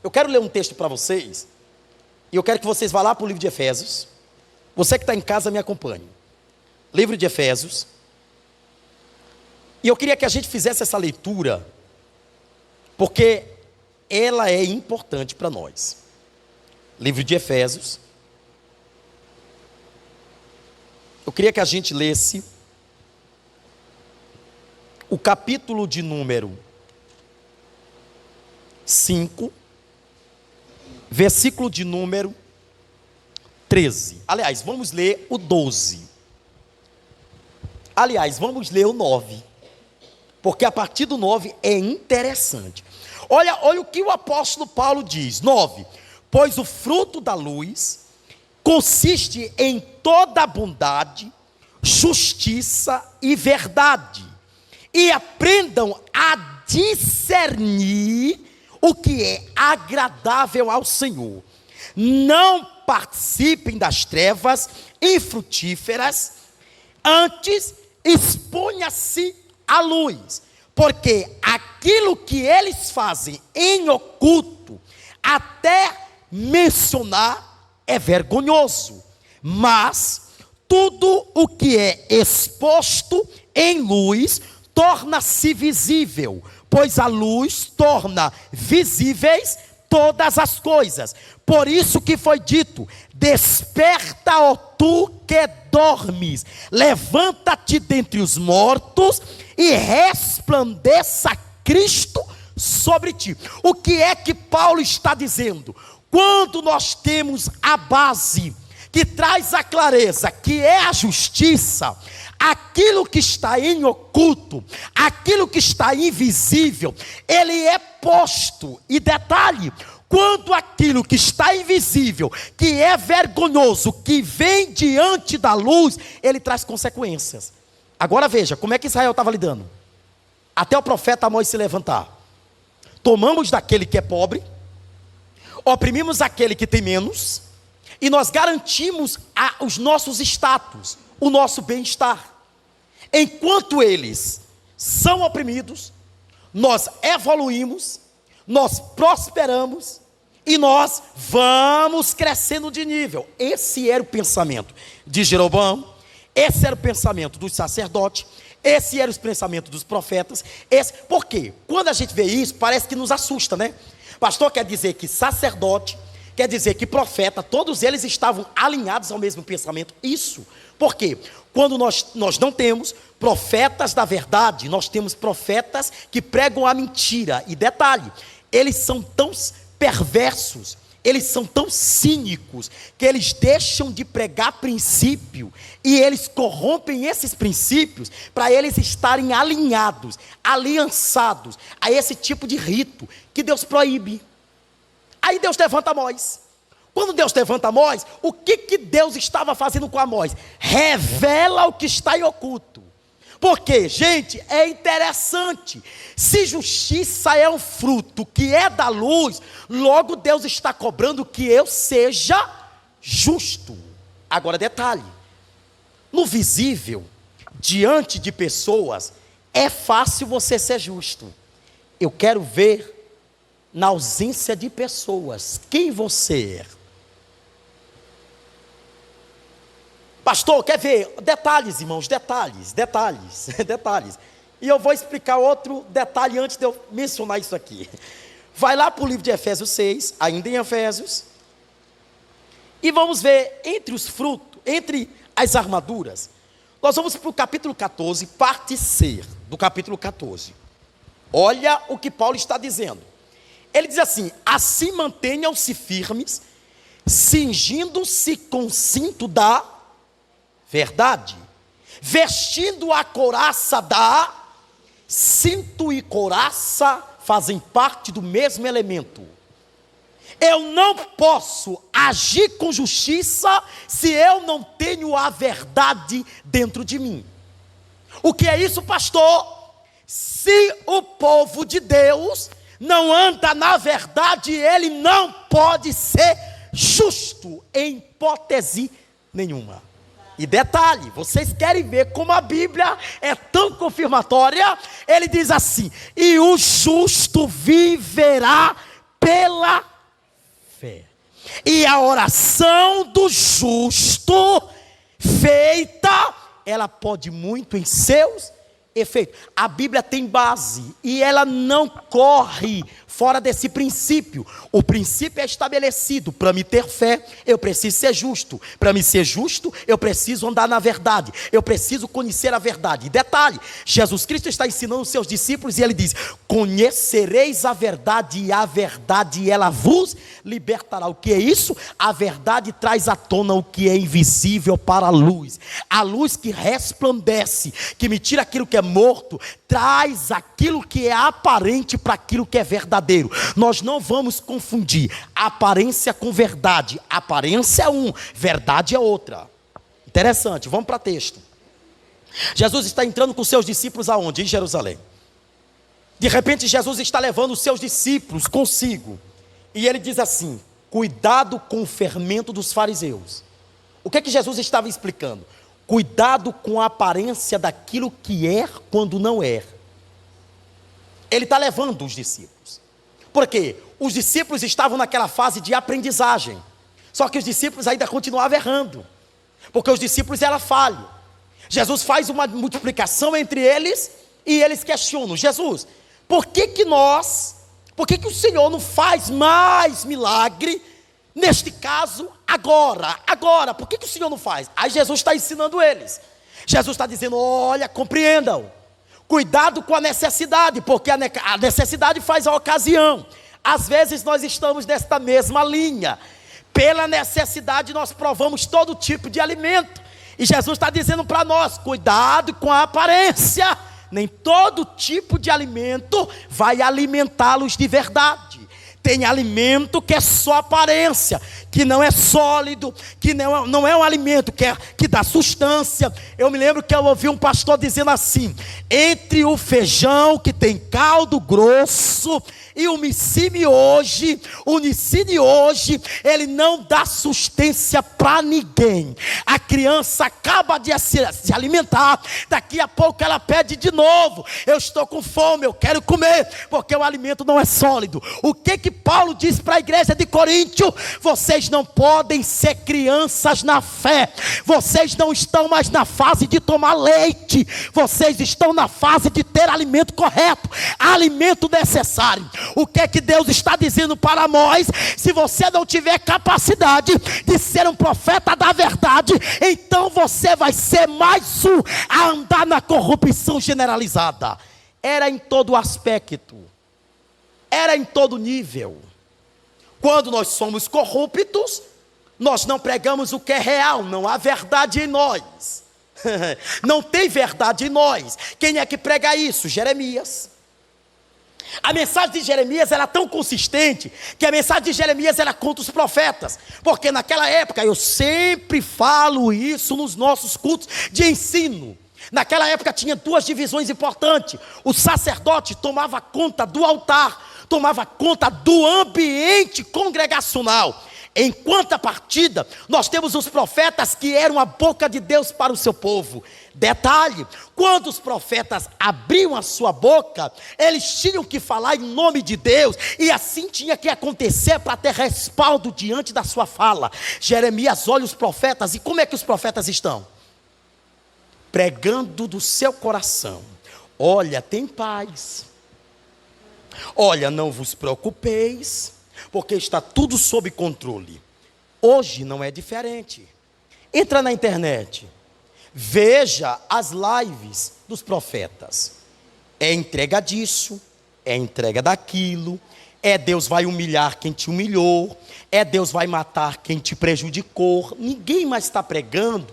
Eu quero ler um texto para vocês, e eu quero que vocês vá lá para o livro de Efésios. Você que está em casa, me acompanhe. Livro de Efésios. E eu queria que a gente fizesse essa leitura, porque ela é importante para nós. Livro de Efésios. Eu queria que a gente lesse o capítulo de número 5, versículo de número 13. Aliás, vamos ler o 12. Aliás, vamos ler o 9. Porque a partir do 9 é interessante. Olha o que o apóstolo Paulo diz. 9. Pois o fruto da luz consiste em toda bondade, justiça e verdade. E aprendam a discernir o que é agradável ao Senhor. Não participem das trevas infrutíferas, antes exponha-se à luz, porque aquilo que eles fazem em oculto, até mencionar é vergonhoso, mas tudo o que é exposto em luz torna-se visível, pois a luz torna visíveis todas as coisas. Por isso que foi dito: desperta, ó tu que dormes, levanta-te dentre os mortos e resplandeça Cristo sobre ti. O que é que Paulo está dizendo? Quando nós temos a base que traz a clareza, que é a justiça, aquilo que está em oculto, aquilo que está invisível, ele é posto. E detalhe, quando aquilo que está invisível, que é vergonhoso, que vem diante da luz, ele traz consequências. Agora veja, como é que Israel estava lidando? Até o profeta Amós se levantar. Tomamos daquele que é pobre, oprimimos aquele que tem menos, e nós garantimos os nossos status, o nosso bem-estar. Enquanto eles são oprimidos, nós evoluímos, nós prosperamos e nós vamos crescendo de nível. Esse era o pensamento de Jeroboão, esse era o pensamento dos sacerdotes, esse era o pensamento dos profetas. Por quê? Quando a gente vê isso, parece que nos assusta, né? Pastor, quer dizer que sacerdote, quer dizer que profeta, todos eles estavam alinhados ao mesmo pensamento. Isso. Por quê? Quando nós não temos profetas da verdade, nós temos profetas que pregam a mentira. E detalhe, eles são tão perversos, eles são tão cínicos, que eles deixam de pregar princípio, e eles corrompem esses princípios, para eles estarem alinhados, aliançados, a esse tipo de rito, que Deus proíbe. Aí Deus levanta Amós. Quando Deus levanta Amós, o que Deus estava fazendo com Amós? Revela o que está em oculto. Porque, gente, é interessante. Se justiça é um fruto que é da luz, logo Deus está cobrando que eu seja justo. Agora, detalhe: no visível, diante de pessoas, é fácil você ser justo. Eu quero ver na ausência de pessoas quem você é. Pastor, quer ver? Detalhes, irmãos, detalhes. E eu vou explicar outro detalhe antes de eu mencionar isso aqui. Vai lá para o livro de Efésios 6, ainda em Efésios, e vamos ver entre os frutos, entre as armaduras. Nós vamos para o capítulo 14, parte C do capítulo 14. Olha o que Paulo está dizendo. Ele diz assim: assim mantenham-se firmes, cingindo-se com o cinto da verdade, vestindo a couraça da... Cinto e couraça fazem parte do mesmo elemento. Eu não posso agir com justiça se eu não tenho a verdade dentro de mim. O que é isso, pastor? Se o povo de Deus não anda na verdade, ele não pode ser justo em hipótese nenhuma. E detalhe, vocês querem ver como a Bíblia é tão confirmatória? Ele diz assim: e o justo viverá pela fé. E a oração do justo feita, ela pode muito em seus efeitos. A Bíblia tem base e ela não corre fora desse princípio. O princípio é estabelecido. Para me ter fé, eu preciso ser justo. Para me ser justo, eu preciso andar na verdade. Eu preciso conhecer a verdade. E detalhe, Jesus Cristo está ensinando os seus discípulos e ele diz: conhecereis a verdade e a verdade ela vos libertará. O que é isso? A verdade traz à tona o que é invisível para a luz. A luz que resplandece, que me tira aquilo que é morto, traz aquilo que é aparente para aquilo que é verdadeiro. Nós não vamos confundir aparência com verdade. Aparência é um, verdade é outra. Interessante, vamos para o texto. Jesus está entrando com seus discípulos aonde? Em Jerusalém. De repente Jesus está levando os seus discípulos consigo. E ele diz assim: cuidado com o fermento dos fariseus. O que é que Jesus estava explicando? Cuidado com a aparência daquilo que é quando não é. Ele está levando os discípulos. Por quê? Os discípulos estavam naquela fase de aprendizagem. Só que os discípulos ainda continuavam errando. Porque os discípulos eram falhos. Jesus faz uma multiplicação entre eles e eles questionam: Jesus, por que o Senhor não faz mais milagre? Neste caso, agora, por que o Senhor não faz? Aí Jesus está ensinando eles. Jesus está dizendo: olha, compreendam. Cuidado com a necessidade, porque a necessidade faz a ocasião. Às vezes nós estamos nesta mesma linha. Pela necessidade nós provamos todo tipo de alimento. E Jesus está dizendo para nós: cuidado com a aparência. Nem todo tipo de alimento vai alimentá-los de verdade. Tem alimento que é só aparência, que não é sólido, que não é um alimento que dá substância. Eu me lembro que eu ouvi um pastor dizendo assim: entre o feijão que tem caldo grosso e o nicine hoje, ele não dá sustância para ninguém. A criança acaba de se alimentar, daqui a pouco ela pede de novo: eu estou com fome, eu quero comer, porque o alimento não é sólido. O que Paulo diz para a igreja de Coríntio? Vocês não podem ser crianças na fé. Vocês não estão mais na fase de tomar leite. Vocês estão na fase de ter alimento correto, alimento necessário. O que é que Deus está dizendo para nós? Se você não tiver capacidade de ser um profeta da verdade, então você vai ser mais um a andar na corrupção generalizada. Era em todo aspecto, era em todo nível. Quando nós somos corruptos, nós não pregamos o que é real, não há verdade em nós. Não tem verdade em nós. Quem é que prega isso? Jeremias. A mensagem de Jeremias era tão consistente que a mensagem de Jeremias era contra os profetas. Porque naquela época, eu sempre falo isso nos nossos cultos de ensino. Naquela época tinha duas divisões importantes. O sacerdote tomava conta do altar, tomava conta do ambiente congregacional. Em contrapartida, nós temos os profetas que eram a boca de Deus para o seu povo. Detalhe, quando os profetas abriam a sua boca, eles tinham que falar em nome de Deus, e assim tinha que acontecer para ter respaldo diante da sua fala. Jeremias olha os profetas, e como é que os profetas estão? Pregando do seu coração: olha, tem paz. Olha, não vos preocupeis, porque está tudo sob controle. Hoje não é diferente. Entra na internet, veja as lives dos profetas. É entrega disso, é entrega daquilo, é Deus vai humilhar quem te humilhou, é Deus vai matar quem te prejudicou. Ninguém mais está pregando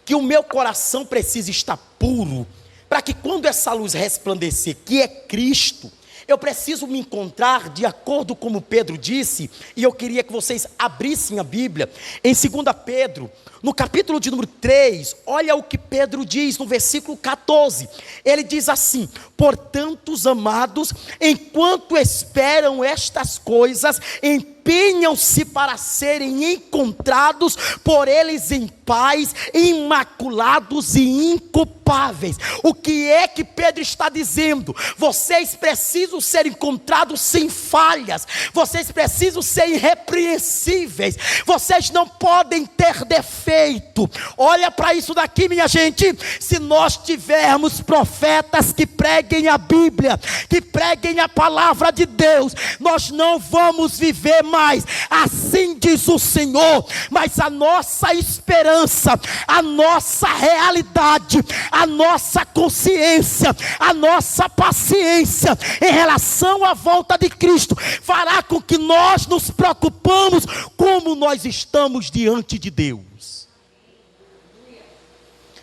que o meu coração precisa estar puro, para que quando essa luz resplandecer, que é Cristo, eu preciso me encontrar de acordo como Pedro disse. E eu queria que vocês abrissem a Bíblia em 2 Pedro, no capítulo de número 3, olha o que Pedro diz no versículo 14, ele diz assim: portanto, os amados, enquanto esperam estas coisas, em empenham-se para serem encontrados por eles em paz, imaculados e inculpáveis. O que é que Pedro está dizendo? Vocês precisam ser encontrados sem falhas, vocês precisam ser irrepreensíveis, vocês não podem ter defeito. Olha para isso daqui, minha gente. Se nós tivermos profetas que preguem a Bíblia, que preguem a palavra de Deus, nós não vamos viver mais, assim diz o Senhor. Mas a nossa esperança, a nossa realidade, a nossa consciência, a nossa paciência em relação à volta de Cristo fará com que nós nos preocupamos como nós estamos diante de Deus.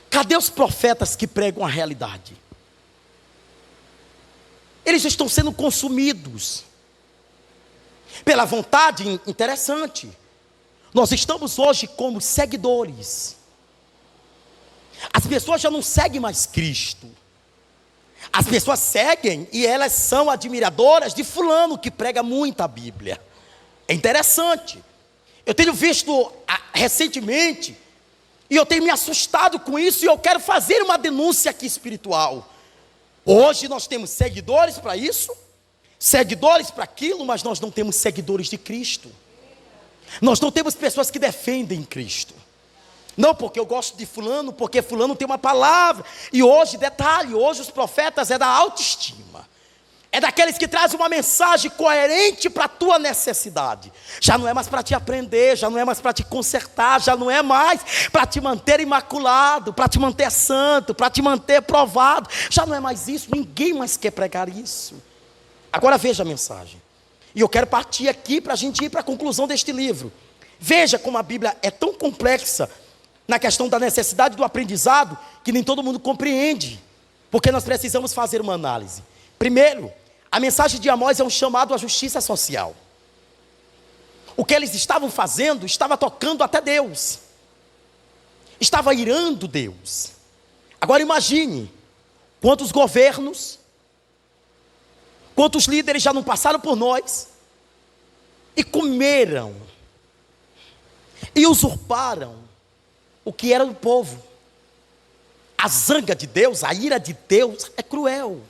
Cadê os profetas que pregam a realidade? Eles estão sendo consumidos pela vontade. Interessante. Nós estamos hoje como seguidores. As pessoas já não seguem mais Cristo. As pessoas seguem e elas são admiradoras de fulano que prega muito a Bíblia. É interessante. Eu tenho visto recentemente, e eu tenho me assustado com isso, e eu quero fazer uma denúncia aqui espiritual. Hoje nós temos seguidores para isso, seguidores para aquilo, mas nós não temos seguidores de Cristo. Nós não temos pessoas que defendem Cristo. Não porque eu gosto de fulano, porque fulano tem uma palavra. E hoje, detalhe, hoje os profetas é da autoestima. É daqueles que trazem uma mensagem coerente para a tua necessidade. Já não é mais para te aprender, já não é mais para te consertar, já não é mais para te manter imaculado, para te manter santo, para te manter provado. Já não é mais isso, ninguém mais quer pregar isso. Agora veja a mensagem. E eu quero partir aqui para a gente ir para a conclusão deste livro. Veja como a Bíblia é tão complexa na questão da necessidade do aprendizado, que nem todo mundo compreende. Porque nós precisamos fazer uma análise. Primeiro, a mensagem de Amós é um chamado à justiça social. O que eles estavam fazendo estava tocando até Deus. Estava irando Deus. Agora imagine, quantos governos, quantos líderes já não passaram por nós e comeram e usurparam o que era do povo. A zanga de Deus, a ira de Deus é cruel.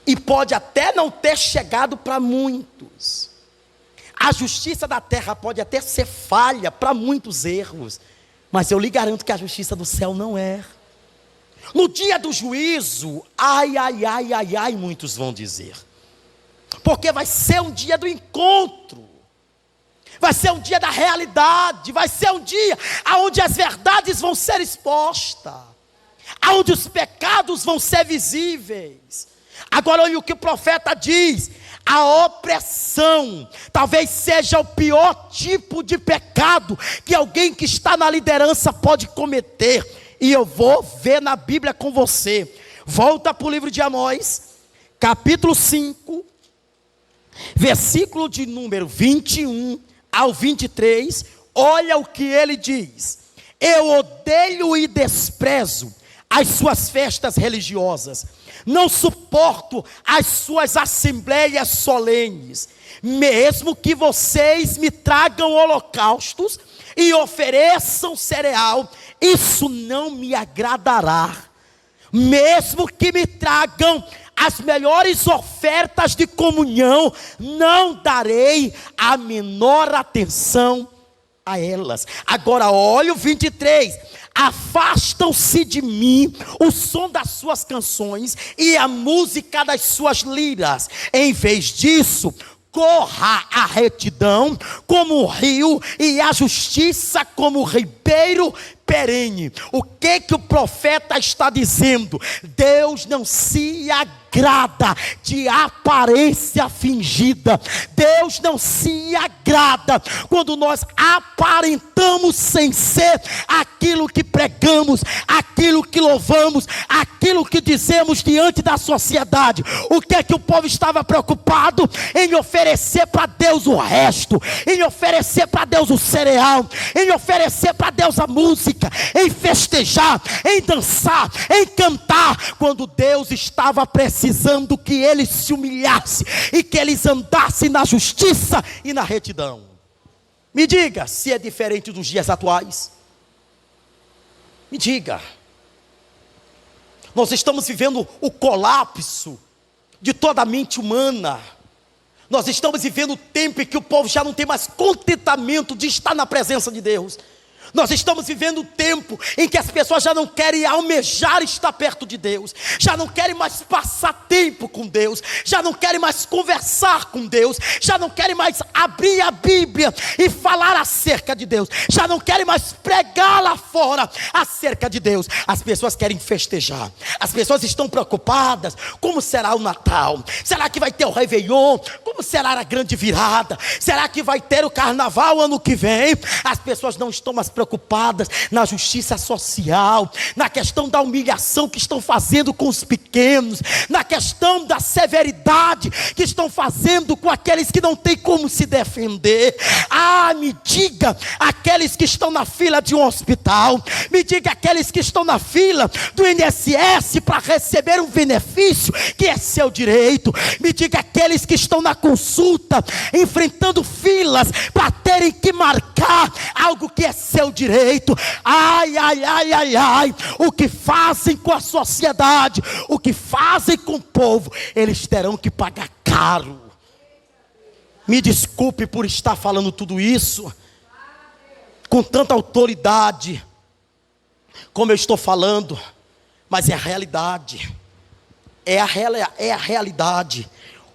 E pode até não ter chegado para muitos. A justiça da terra pode até ser falha para muitos erros. Mas eu lhe garanto que a justiça do céu não é. No dia do juízo, ai, ai, ai, ai, ai, muitos vão dizer. Porque vai ser um dia do encontro. Vai ser um dia da realidade. Vai ser um dia onde as verdades vão ser expostas. Onde os pecados vão ser visíveis. Agora olha o que o profeta diz. A opressão talvez seja o pior tipo de pecado que alguém que está na liderança pode cometer. E eu vou ver na Bíblia com você. Volta para o livro de Amós, capítulo 5, versículo de número 21 ao 23. Olha o que ele diz. Eu odeio e desprezo as suas festas religiosas. Não suporto as suas assembleias solenes. Mesmo que vocês me tragam holocaustos e ofereçam cereal, isso não me agradará. Mesmo que me tragam as melhores ofertas de comunhão, não darei a menor atenção a elas. Agora olha o 23. Afastam-se de mim o som das suas canções e a música das suas liras. Em vez disso, corra a retidão como o rio e a justiça como o ribeiro perene. O que o profeta está dizendo? Deus não se agrada de aparência fingida. Deus não se agrada quando nós aparentamos sem ser aquilo que pregamos, aquilo que louvamos, aquilo que dizemos diante da sociedade. O que o povo estava preocupado? Em oferecer para Deus o resto, em oferecer para Deus o cereal, em oferecer para Deus a música, música, em festejar, em dançar, em cantar, quando Deus estava precisando que eles se humilhassem e que eles andassem na justiça e na retidão. Me diga se é diferente dos dias atuais. Me diga. Nós estamos vivendo o colapso de toda a mente humana. Nós estamos vivendo o tempo em que o povo já não tem mais contentamento de estar na presença de Deus. Nós estamos vivendo o tempo em que as pessoas já não querem almejar estar perto de Deus, já não querem mais passar tempo com Deus, já não querem mais conversar com Deus, já não querem mais abrir a Bíblia e falar acerca de Deus, já não querem mais pregar lá fora acerca de Deus. As pessoas querem festejar, as pessoas estão preocupadas: como será o Natal? Será que vai ter o Réveillon? Como será a grande virada? Será que vai ter o Carnaval ano que vem? As pessoas não estão mais preocupadas na justiça social, na questão da humilhação que estão fazendo com os pequenos, na questão da severidade que estão fazendo com aqueles que não têm como se defender. Me diga aqueles que estão na fila de um hospital, me diga aqueles que estão na fila do INSS para receber um benefício que é seu direito, me diga aqueles que estão na consulta enfrentando filas para terem que marcar algo que é seu direito. O que fazem com a sociedade, o que fazem com o povo, eles terão que pagar caro. Me desculpe por estar falando tudo isso com tanta autoridade como eu estou falando, mas é a realidade. É a realidade.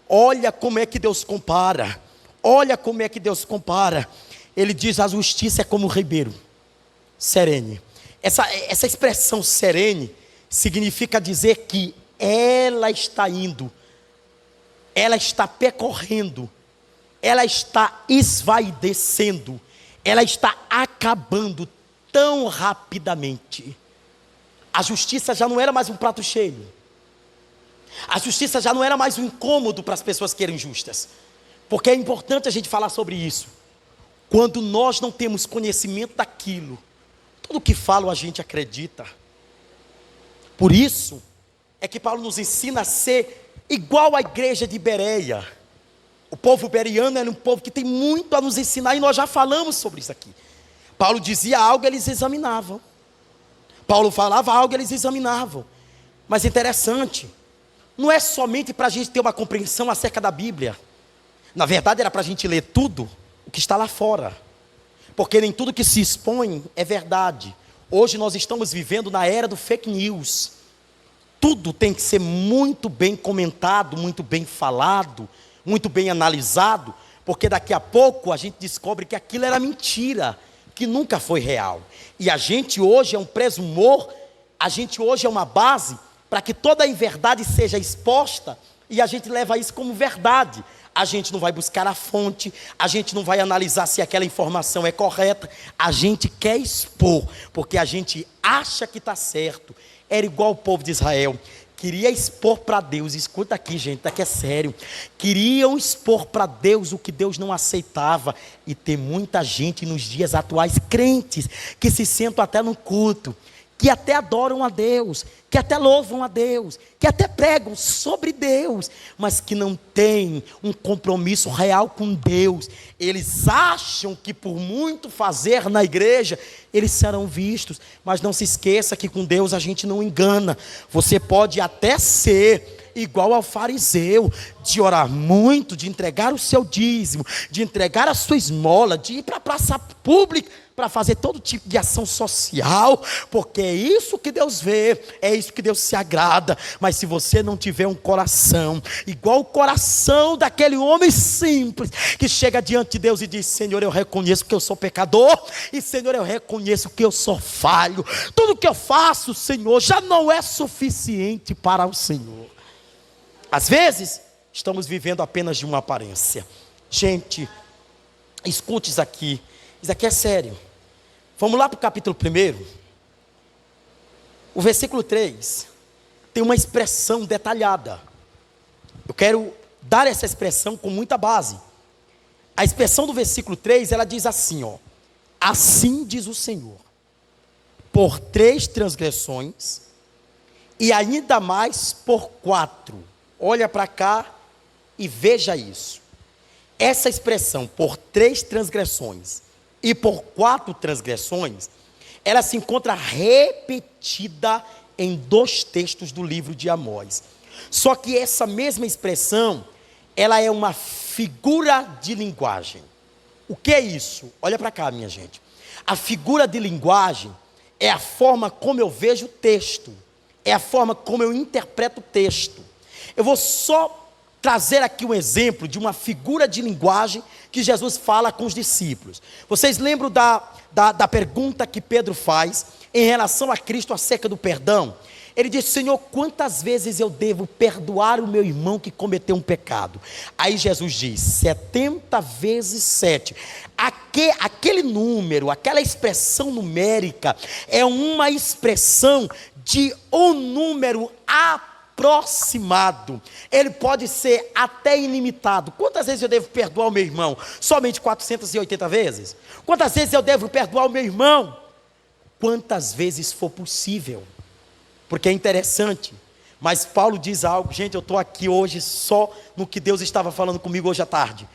Olha como é que Deus compara. Olha como é que Deus compara. Ele diz: a justiça é como o ribeiro serene. Essa expressão serene significa dizer que ela está indo, ela está percorrendo, ela está esvaidecendo, ela está acabando tão rapidamente. A justiça já não era mais um prato cheio. A justiça já não era mais um incômodo para as pessoas que eram justas. Porque é importante a gente falar sobre isso. Quando nós não temos conhecimento daquilo, tudo que falam a gente acredita. Por isso é que Paulo nos ensina a ser igual à igreja de Bereia. O povo bereano era um povo que tem muito a nos ensinar, e nós já falamos sobre isso aqui. Paulo dizia algo, eles examinavam. Paulo falava algo, eles examinavam. Mas interessante, não é somente para a gente ter uma compreensão acerca da Bíblia. Na verdade era para a gente ler tudo o que está lá fora, porque nem tudo que se expõe é verdade. Hoje nós estamos vivendo na era do fake news. Tudo tem que ser muito bem comentado, muito bem falado, muito bem analisado, porque daqui a pouco a gente descobre que aquilo era mentira, que nunca foi real. E a gente hoje é um presumor, a gente hoje é uma base para que toda a inverdade seja exposta, e a gente leva isso como verdade. A gente não vai buscar a fonte, a gente não vai analisar se aquela informação é correta, a gente quer expor, porque a gente acha que está certo. Era igual o povo de Israel, queria expor para Deus, escuta aqui gente, daqui é sério, queriam expor para Deus o que Deus não aceitava. E tem muita gente nos dias atuais, crentes, que se sentam até no culto, que até adoram a Deus, que até louvam a Deus, que até pregam sobre Deus, mas que não têm um compromisso real com Deus. Eles acham que por muito fazer na igreja, eles serão vistos, mas não se esqueça que com Deus a gente não engana. Você pode até ser igual ao fariseu, de orar muito, de entregar o seu dízimo, de entregar a sua esmola, de ir para a praça pública, para fazer todo tipo de ação social, porque é isso que Deus vê, é isso que Deus se agrada. Mas se você não tiver um coração igual o coração daquele homem simples, que chega diante de Deus e diz: Senhor, eu reconheço que eu sou pecador, e Senhor, eu reconheço que eu sou falho, tudo que eu faço, Senhor, já não é suficiente para o Senhor. Às vezes estamos vivendo apenas de uma aparência. Gente, escute isso aqui é sério. Vamos lá para o capítulo 1. O versículo 3 tem uma expressão detalhada. Eu quero dar essa expressão com muita base. A expressão do versículo 3, ela diz assim, assim diz o Senhor. por 3 transgressões, e ainda mais por 4. Olha para cá e veja isso. Essa expressão, por 3 transgressões e por 4 transgressões, ela se encontra repetida em 2 textos do livro de Amós. Só que essa mesma expressão, ela é uma figura de linguagem. O que é isso? Olha para cá, minha gente. A figura de linguagem é a forma como eu vejo o texto, é a forma como eu interpreto o texto. Eu vou só trazer aqui um exemplo de uma figura de linguagem que Jesus fala com os discípulos. Vocês lembram da pergunta que Pedro faz em relação a Cristo acerca do perdão? Ele diz: Senhor, quantas vezes eu devo perdoar o meu irmão que cometeu um pecado? Aí Jesus diz: 70 vezes 7. Aquele número, aquela expressão numérica, é uma expressão de um número aproximado. Ele pode ser até ilimitado. Quantas vezes eu devo perdoar o meu irmão? Somente 480 vezes? Quantas vezes eu devo perdoar o meu irmão? Quantas vezes for possível. Porque é interessante, mas Paulo diz algo, gente, eu estou aqui hoje só no que Deus estava falando comigo hoje à tarde.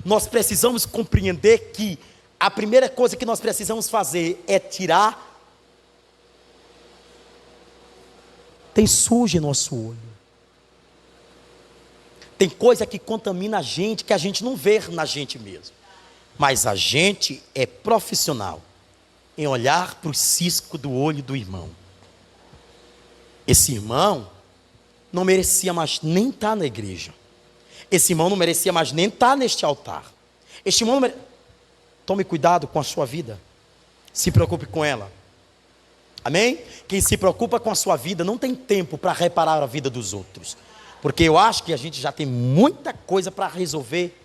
Nós precisamos compreender que a primeira coisa que nós precisamos fazer é tirar. Tem sujo em nosso olho. Tem coisa que contamina a gente, que a gente não vê na gente mesmo. Mas a gente é profissional em olhar para o cisco do olho do irmão. Esse irmão não merecia mais nem estar na igreja. Esse irmão não merecia mais nem estar neste altar. Este irmão não Tome cuidado com a sua vida. Se preocupe com ela. Amém? Quem se preocupa com a sua vida não tem tempo para reparar a vida dos outros. Porque eu acho que a gente já tem muita coisa para resolver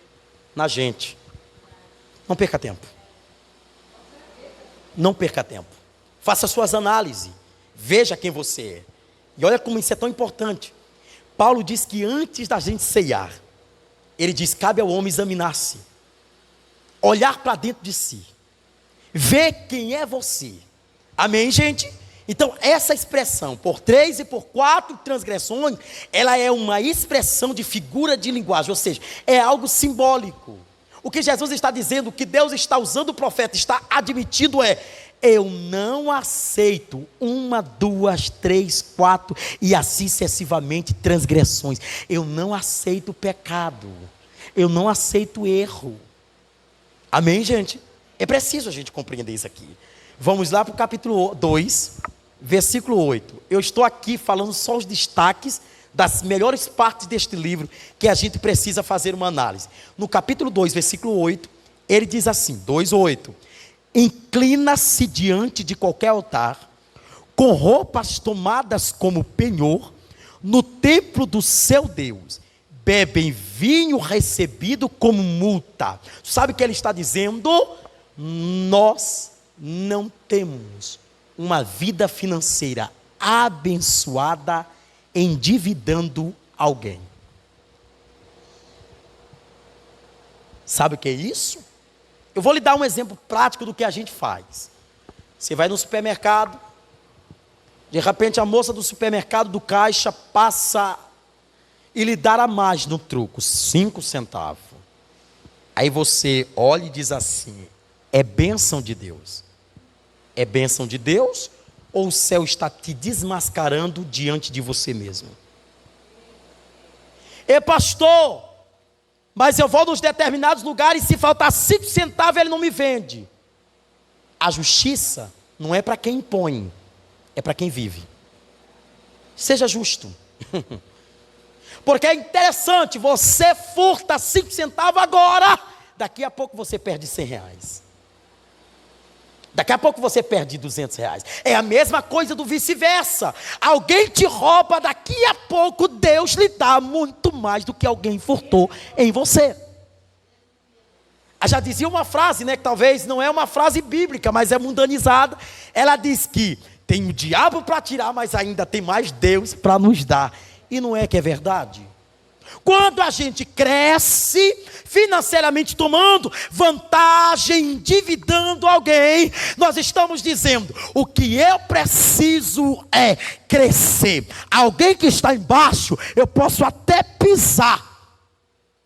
na gente. Não perca tempo. Não perca tempo. Faça suas análises. Veja quem você é. E olha como isso é tão importante. Paulo diz que antes da gente ceiar, ele diz: cabe ao homem examinar-se, olhar para dentro de si, ver quem é você. Amém, gente? Então essa expressão, por 3 e por 4 transgressões, ela é uma expressão de figura de linguagem, ou seja, é algo simbólico. O que Jesus está dizendo, o que Deus está usando, o profeta está admitindo é: eu não aceito 1, 2, 3, 4 e assim sucessivamente transgressões. Eu não aceito pecado. Eu não aceito erro. Amém, gente? É preciso a gente compreender isso aqui. Vamos lá para o capítulo 2, versículo 8. Eu estou aqui falando só os destaques das melhores partes deste livro que a gente precisa fazer uma análise. No capítulo 2, versículo 8, ele diz assim, 2:8. Inclina-se diante de qualquer altar, com roupas tomadas como penhor, no templo do seu Deus, bebem vinho recebido como multa. Sabe o que ele está dizendo? Nós não temos uma vida financeira abençoada endividando alguém. Sabe o que é isso? Eu vou lhe dar um exemplo prático do que a gente faz. Você vai no supermercado, de repente a moça do supermercado, do caixa, passa e lhe dá a mais no troco, 5 centavos. Aí você olha e diz assim: é bênção de Deus? É bênção de Deus ou o céu está te desmascarando diante de você mesmo? Pastor, mas eu vou nos determinados lugares e se faltar 5 centavos ele não me vende. A justiça não é para quem impõe, é para quem vive. Seja justo. Porque é interessante, você furta 5 centavos agora, daqui a pouco você perde 100 reais. Daqui a pouco você perde 200 reais. É a mesma coisa do vice-versa. Alguém te rouba, daqui a pouco Deus lhe dá muito mais do que alguém furtou em você. Já dizia uma frase, né, que talvez não é uma frase bíblica, mas é mundanizada. Ela diz que tem o diabo para tirar, mas ainda tem mais Deus para nos dar. E não é que é verdade? Quando a gente cresce financeiramente, tomando vantagem, endividando alguém, nós estamos dizendo: o que eu preciso é crescer. Alguém que está embaixo, eu posso até pisar.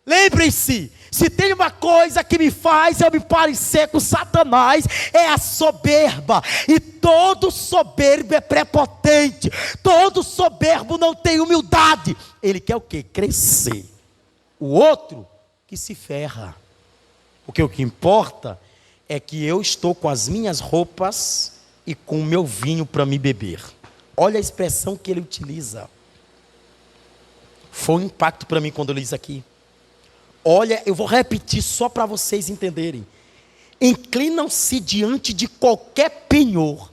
Lembre-se, se tem uma coisa que me faz eu me parecer com Satanás, é a soberba. E todo soberbo é prepotente. Todo soberbo não tem humildade. Ele quer o quê? Crescer. O outro que se ferra. Porque o que importa é que eu estou com as minhas roupas e com o meu vinho para me beber. Olha a expressão que ele utiliza. Foi um impacto para mim quando eu li isso aqui. Olha, eu vou repetir só para vocês entenderem. Inclinam-se diante de qualquer penhor.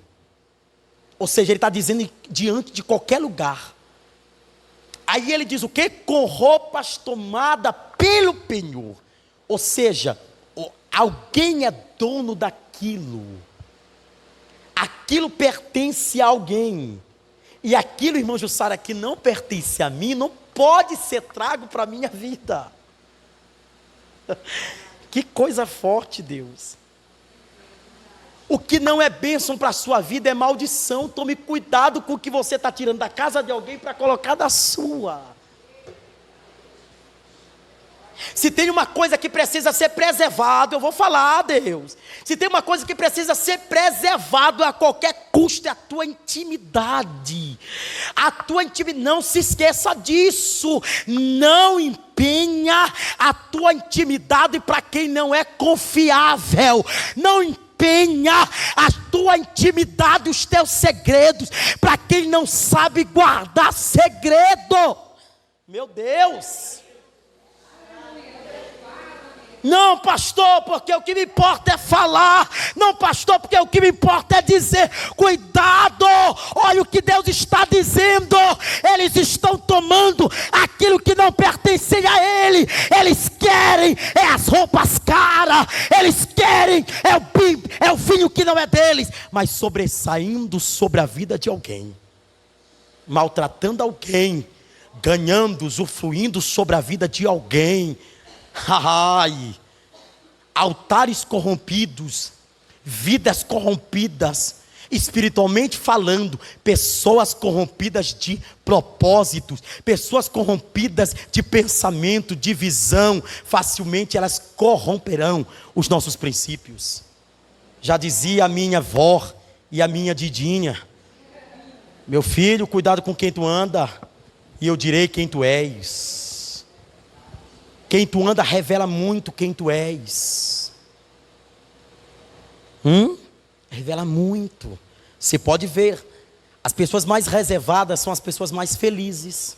Ou seja, ele está dizendo diante de qualquer lugar. Aí ele diz o quê? Com roupas tomadas pelo penhor. Ou seja, alguém é dono daquilo. Aquilo pertence a alguém. E aquilo, irmão Jussara, que não pertence a mim, não pode ser trago para a minha vida. Que coisa forte, Deus. O que não é bênção para a sua vida é maldição. Tome cuidado com o que você está tirando da casa de alguém para colocar da sua. Se tem uma coisa que precisa ser preservado, eu vou falar, Deus. Se tem uma coisa que precisa ser preservado a qualquer custo, é a tua intimidade. A tua intimidade, não se esqueça disso. Não empenha a tua intimidade para quem não é confiável. Não empenha a tua intimidade, os teus segredos, para quem não sabe guardar segredo. Meu Deus. Não, pastor, porque o que me importa é falar. Não, pastor, porque o que me importa é dizer. Cuidado, olha o que Deus está dizendo. Eles estão tomando aquilo que não pertence a Ele. Eles querem as roupas caras. Eles querem o vinho que não é deles. Mas sobressaindo sobre a vida de alguém, maltratando alguém, ganhando, usufruindo sobre a vida de alguém. Ai, altares corrompidos, vidas corrompidas, espiritualmente falando, pessoas corrompidas de propósitos, pessoas corrompidas de pensamento, de visão, facilmente elas corromperão os nossos princípios. Já dizia a minha avó e a minha Didinha: meu filho, cuidado com quem tu anda, e eu direi quem tu és. Quem tu anda revela muito quem tu és. Revela muito. Você pode ver, as pessoas mais reservadas são as pessoas mais felizes.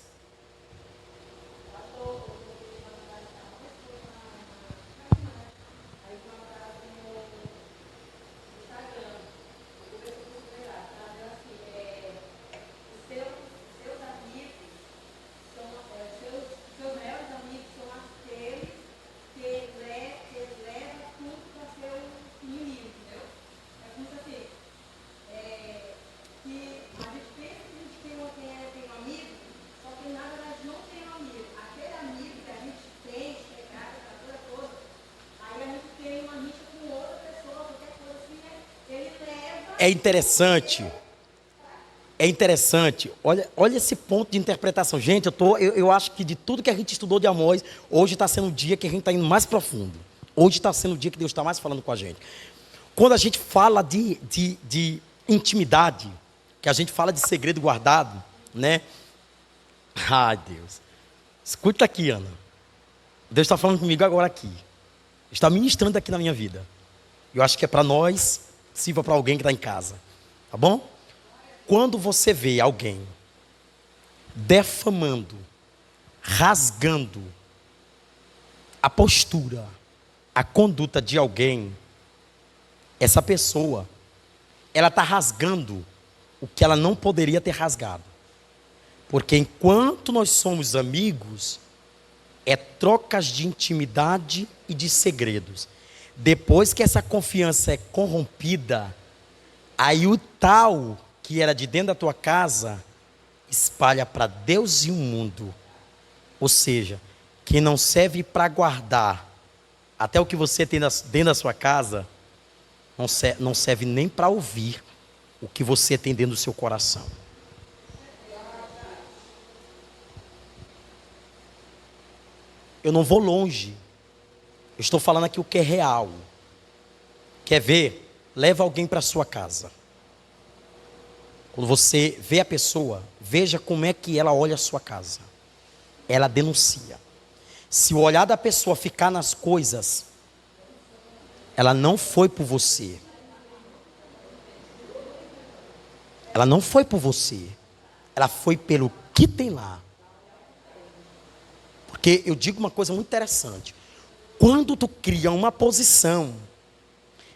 É interessante, olha esse ponto de interpretação. Gente, eu acho que de tudo que a gente estudou de Amós, hoje está sendo o dia que a gente está indo mais profundo. Hoje está sendo o dia que Deus está mais falando com a gente. Quando a gente fala de intimidade, que a gente fala de segredo guardado, né? Ai, Deus. Escuta aqui, Ana. Deus está falando comigo agora aqui. Está ministrando aqui na minha vida. Eu acho que é para nós, sirva para alguém que está em casa. Tá bom? Quando você vê alguém defamando, rasgando a postura, a conduta de alguém, essa pessoa, ela está rasgando o que ela não poderia ter rasgado. Porque enquanto nós somos amigos, é trocas de intimidade e de segredos. Depois que essa confiança é corrompida, aí o tal que era de dentro da tua casa espalha para Deus e o mundo Ou seja, que não serve para guardar até o que você tem dentro da sua casa, não serve nem para ouvir o que você tem dentro do seu coração. Eu não vou longe. Eu estou falando aqui o que é real. Quer ver? Leva alguém para a sua casa. Quando você vê a pessoa, veja como é que ela olha a sua casa. Ela denuncia. Se o olhar da pessoa ficar nas coisas, ela não foi por você. Ela não foi por você. Ela foi pelo que tem lá. Porque eu digo uma coisa muito interessante. Quando tu cria uma posição,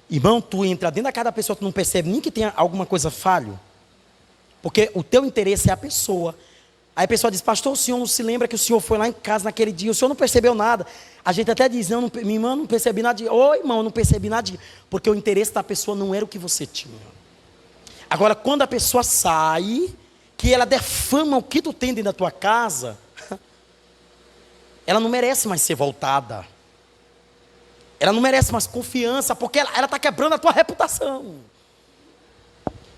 irmão, tu entra dentro da casa da pessoa, tu não percebe nem que tem alguma coisa falho. Porque o teu interesse é a pessoa. Aí a pessoa diz, pastor, o senhor não se lembra que o senhor foi lá em casa naquele dia, o senhor não percebeu nada. A gente até diz, não, minha irmã, não percebi nada. Ô irmão, não percebi nada. Porque o interesse da pessoa não era o que você tinha. Agora, quando a pessoa sai, que ela defama o que tu tem dentro da tua casa, ela não merece mais ser voltada. Ela não merece mais confiança, porque ela está quebrando a tua reputação.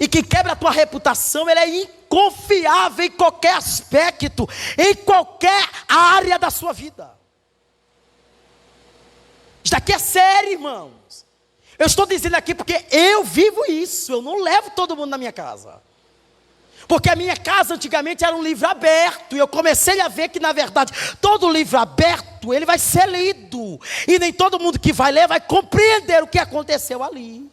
E quem quebra a tua reputação, ele é inconfiável em qualquer aspecto, em qualquer área da sua vida. Isso aqui é sério, irmãos. Eu estou dizendo aqui porque eu vivo isso. Eu não levo todo mundo na minha casa. Porque a minha casa antigamente era um livro aberto. E eu comecei a ver que, na verdade, todo livro aberto, ele vai ser lido. E nem todo mundo que vai ler vai compreender o que aconteceu ali.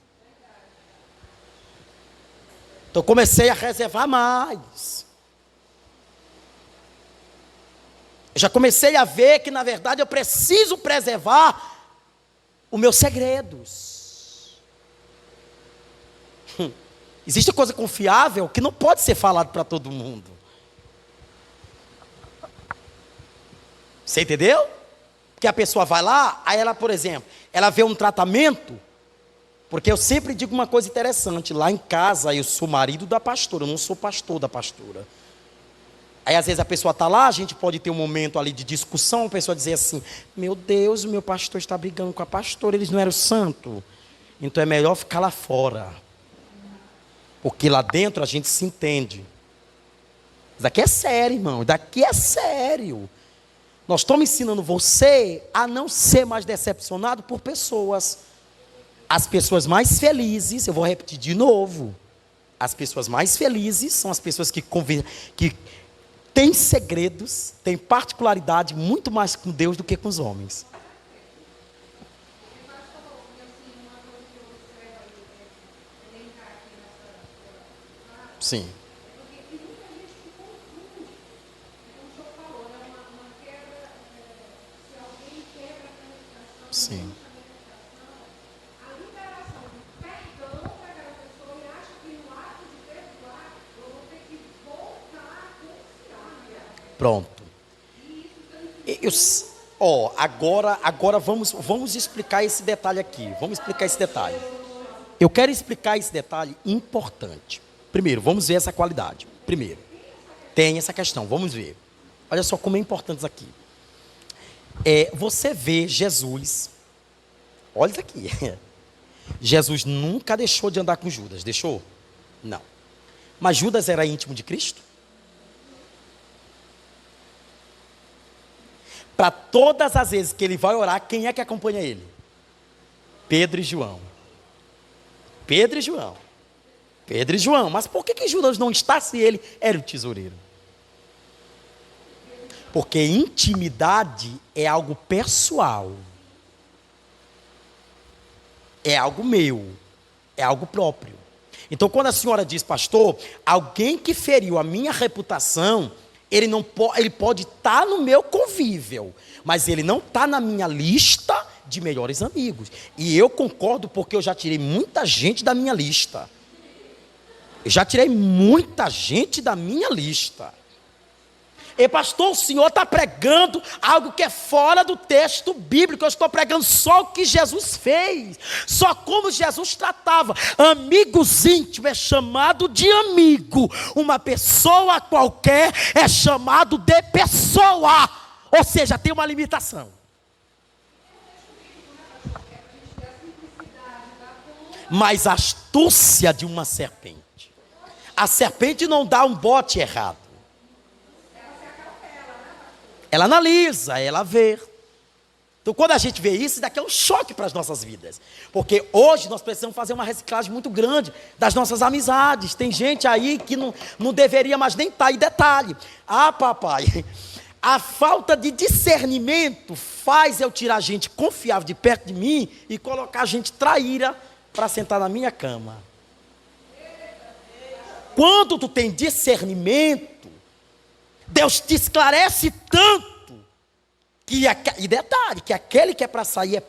Então eu comecei a reservar mais. Eu já comecei a ver que, na verdade, eu preciso preservar os meus segredos. Existe coisa confiável que não pode ser falado para todo mundo. Você entendeu? Porque a pessoa vai lá, aí ela, por exemplo, ela vê um tratamento. Porque eu sempre digo uma coisa interessante. Lá em casa eu sou marido da pastora, eu não sou pastor da pastora. Aí às vezes a pessoa está lá, a gente pode ter um momento ali de discussão, a pessoa dizer assim, meu Deus, o meu pastor está brigando com a pastora, eles não eram santos. Então é melhor ficar lá fora. Porque lá dentro a gente se entende. Isso daqui é sério, irmão. Isso daqui é sério. Nós estamos ensinando você a não ser mais decepcionado por pessoas. As pessoas mais felizes, eu vou repetir de novo. As pessoas mais felizes são as pessoas que têm segredos, têm particularidade muito mais com Deus do que com os homens. Sim. Sim. Pronto. Agora vamos explicar esse detalhe aqui. Vamos explicar esse detalhe. Eu quero explicar esse detalhe importante. Primeiro, vamos ver essa qualidade. Primeiro, tem essa questão, vamos ver. Olha só como é importante isso aqui. Você vê Jesus, olha isso aqui. Jesus nunca deixou de andar com Judas, deixou? Não. Mas Judas era íntimo de Cristo? Para todas as vezes que ele vai orar, quem é que acompanha ele? Pedro e João. Pedro e João. Pedro e João. Mas por que Judas não está se ele era o tesoureiro? Porque intimidade é algo pessoal. É algo meu. É algo próprio. Então quando a senhora diz, pastor, alguém que feriu a minha reputação, ele pode estar no meu convívio, mas ele não está na minha lista de melhores amigos. E eu concordo porque eu já tirei muita gente da minha lista. Eu já tirei muita gente da minha lista. E pastor, o senhor está pregando algo que é fora do texto bíblico. Eu estou pregando só o que Jesus fez, só como Jesus tratava. Amigos íntimos é chamado de amigo. Uma pessoa qualquer é chamado de pessoa. Ou seja, tem uma limitação. Mas a astúcia de uma serpente. A serpente não dá um bote errado. Ela analisa, ela vê. Então, quando a gente vê isso, isso daqui é um choque para as nossas vidas. Porque hoje nós precisamos fazer uma reciclagem muito grande das nossas amizades. Tem gente aí que não deveria mais nem estar. E detalhe, papai, a falta de discernimento faz eu tirar gente confiável de perto de mim e colocar gente traíra para sentar na minha cama. Quando tu tem discernimento, Deus te esclarece tanto, e detalhe, que aquele que é para sair,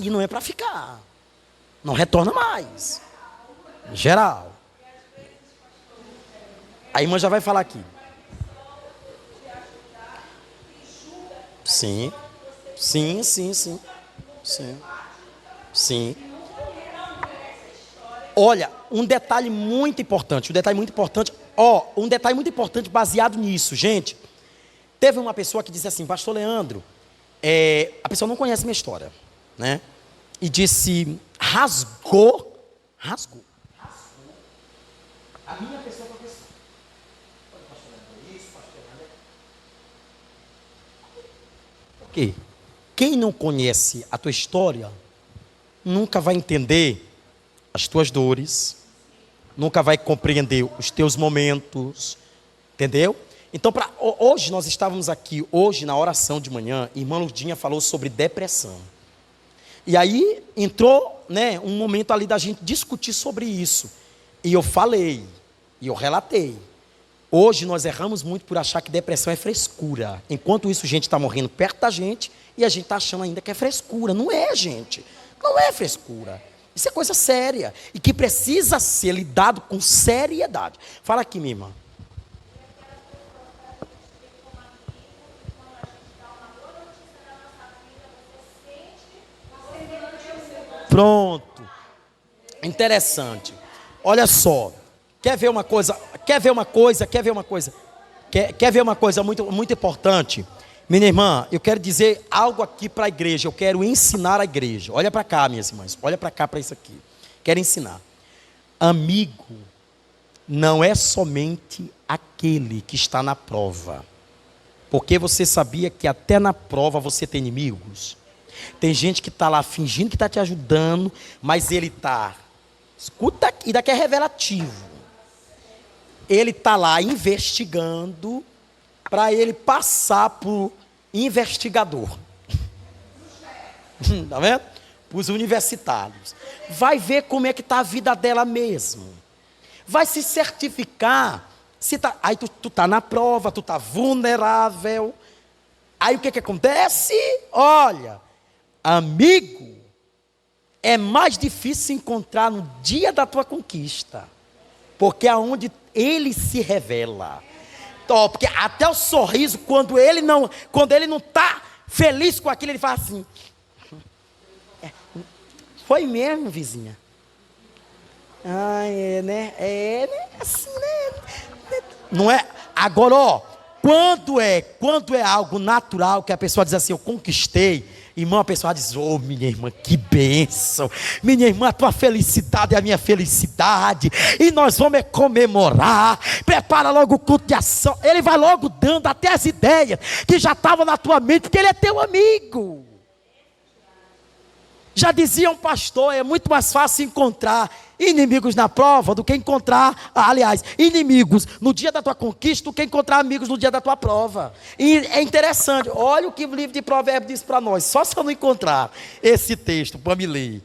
não é para ficar. Não retorna mais. Em geral. A irmã já vai falar aqui. Sim. Sim. Olha, um detalhe muito importante baseado nisso, gente. Teve uma pessoa que disse assim, pastor Leandro, a pessoa não conhece minha história, né? E disse, rasgou. A minha pessoa foi assim. Olha, pastor Leandro, isso, pastor Leandro. Por quê? Quem não conhece a tua história, nunca vai entender as tuas dores, nunca vai compreender os teus momentos, entendeu? Então, hoje nós estávamos aqui, hoje na oração de manhã, irmã Lurdinha falou sobre depressão. E aí entrou, né, um momento ali da gente discutir sobre isso. E eu falei, e eu relatei. Hoje nós erramos muito por achar que depressão é frescura. Enquanto isso, gente está morrendo perto da gente e a gente está achando ainda que é frescura. Não é, gente. Não é frescura. Isso é coisa séria e que precisa ser lidado com seriedade. Fala aqui, minha irmã. Pronto. Interessante. Olha só. Quer ver uma coisa muito, muito importante? Minha irmã, eu quero dizer algo aqui para a igreja. Eu quero ensinar a igreja. Olha para cá, minhas irmãs. Olha para cá, para isso aqui. Quero ensinar. Amigo não é somente aquele que está na prova. Porque você sabia que até na prova você tem inimigos? Tem gente que está lá fingindo que está te ajudando, mas ele está... Escuta, e daqui é revelativo. Ele está lá investigando para ele passar por investigador. Está vendo? Para os universitários. Vai ver como é que está a vida dela mesmo. Vai se certificar. Aí tu está na prova, tu está vulnerável. Aí o que acontece? Olha, amigo é mais difícil encontrar no dia da tua conquista. Porque é onde ele se revela. Porque até o sorriso, quando ele não está feliz com aquilo, ele fala assim, foi mesmo, vizinha? Né? Assim, né? Não é? Agora, quando é algo natural, que a pessoa diz assim, eu conquistei, irmão, a pessoa diz, minha irmã, que bênção, minha irmã, a tua felicidade é a minha felicidade, e nós vamos comemorar, prepara logo o culto de ação, ele vai logo dando até as ideias, que já estavam na tua mente, porque ele é teu amigo. Já dizia um pastor, é muito mais fácil encontrar inimigos na prova do que encontrar, inimigos no dia da tua conquista do que encontrar amigos no dia da tua prova. E é interessante, olha o que o livro de Provérbios diz para nós, só se eu não encontrar esse texto para me ler,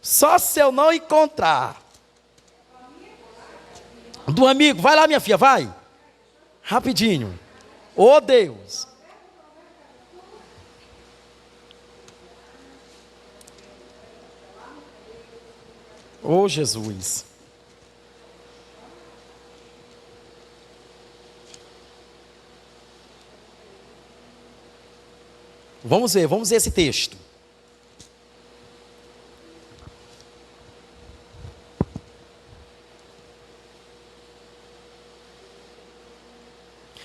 só se eu não encontrar do amigo, vai lá minha filha, vai, rapidinho, Deus. Jesus. Vamos ver esse texto.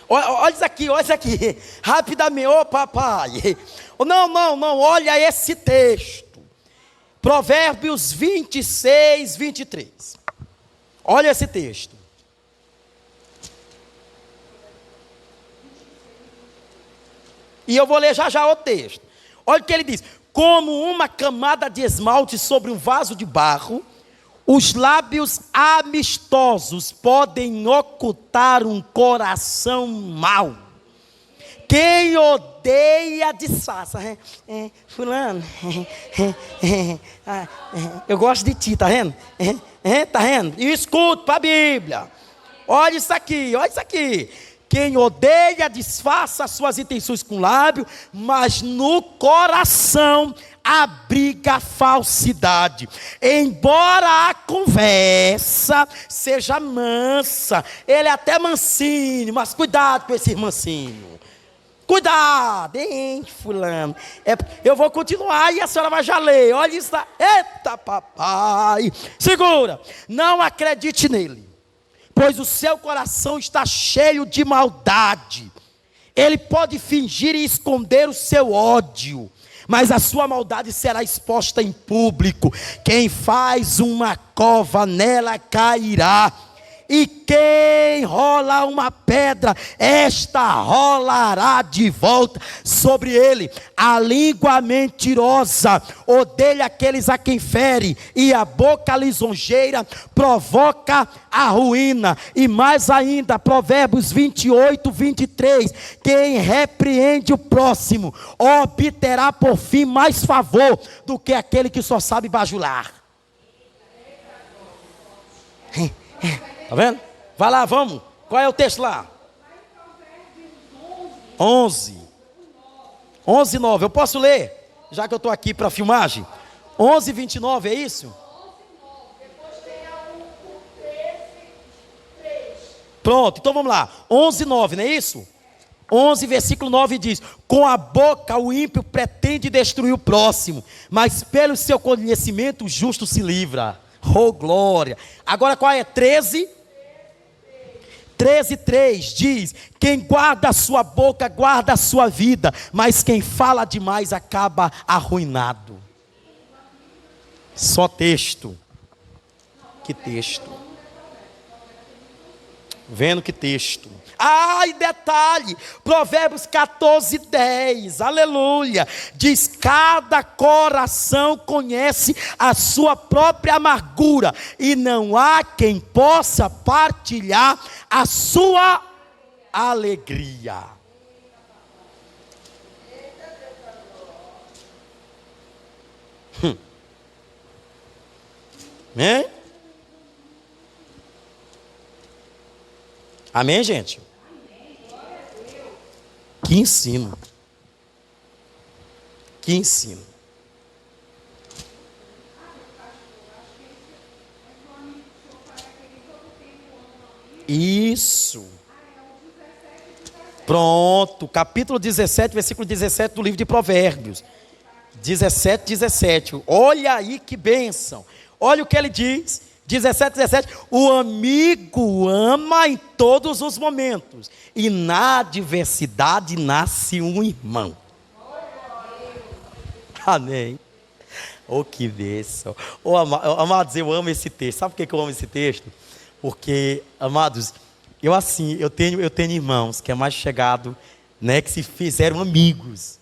Olha isso aqui, olha isso aqui. Rapidamente, ô papai. Não, olha esse texto. Provérbios 26, 23. Olha esse texto. E eu vou ler já o texto. Olha o que ele diz. Como uma camada de esmalte sobre um vaso de barro, os lábios amistosos podem ocultar um coração mau. Quem odeia disfarça. Fulano. Eu gosto de ti, tá vendo? Tá vendo? E escuto para a Bíblia. Olha isso aqui, olha isso aqui. Quem odeia disfarça suas intenções com o lábio, mas no coração abriga falsidade. Embora a conversa seja mansa, ele é até mansinho, mas cuidado com esse mansinho. Cuidado, hein, fulano. Eu vou continuar e a senhora vai já ler. Olha isso. Eita, papai. Segura. Não acredite nele, pois o seu coração está cheio de maldade. Ele pode fingir e esconder o seu ódio, mas a sua maldade será exposta em público. Quem faz uma cova, nela cairá. E quem rola uma pedra, esta rolará de volta sobre ele. A língua mentirosa odeia aqueles a quem fere, e a boca lisonjeira provoca a ruína. E mais ainda, Provérbios 28, 23. Quem repreende o próximo obterá por fim mais favor do que aquele que só sabe bajular. Tá vendo? Vai lá, vamos. Qual é o texto lá? 11, 9. Eu posso ler? Já que eu estou aqui para filmagem. 11, 29, é isso? Pronto, então vamos lá. 11, 9, não é isso? 11, versículo 9 diz: com a boca o ímpio pretende destruir o próximo, mas pelo seu conhecimento o justo se livra. Oh, glória. Agora qual é? 13:3 diz: quem guarda a sua boca guarda a sua vida, mas quem fala demais acaba arruinado. Só texto. Que texto. Vendo que texto. E detalhe, Provérbios 14:10, aleluia, diz: cada coração conhece a sua própria amargura, e não há quem possa partilhar a sua alegria. Amém? Amém, gente? Que ensino. Que ensino. Isso. Pronto, capítulo 17, versículo 17 do livro de Provérbios. 17. Olha aí que bênção. Olha o que ele diz. 17. O amigo ama em todos os momentos, e na adversidade nasce um irmão. Amém. Oh, que bênção. Oh, amados, eu amo esse texto. Sabe por que eu amo esse texto? Porque, amados, eu tenho irmãos que é mais chegado, né, que se fizeram amigos.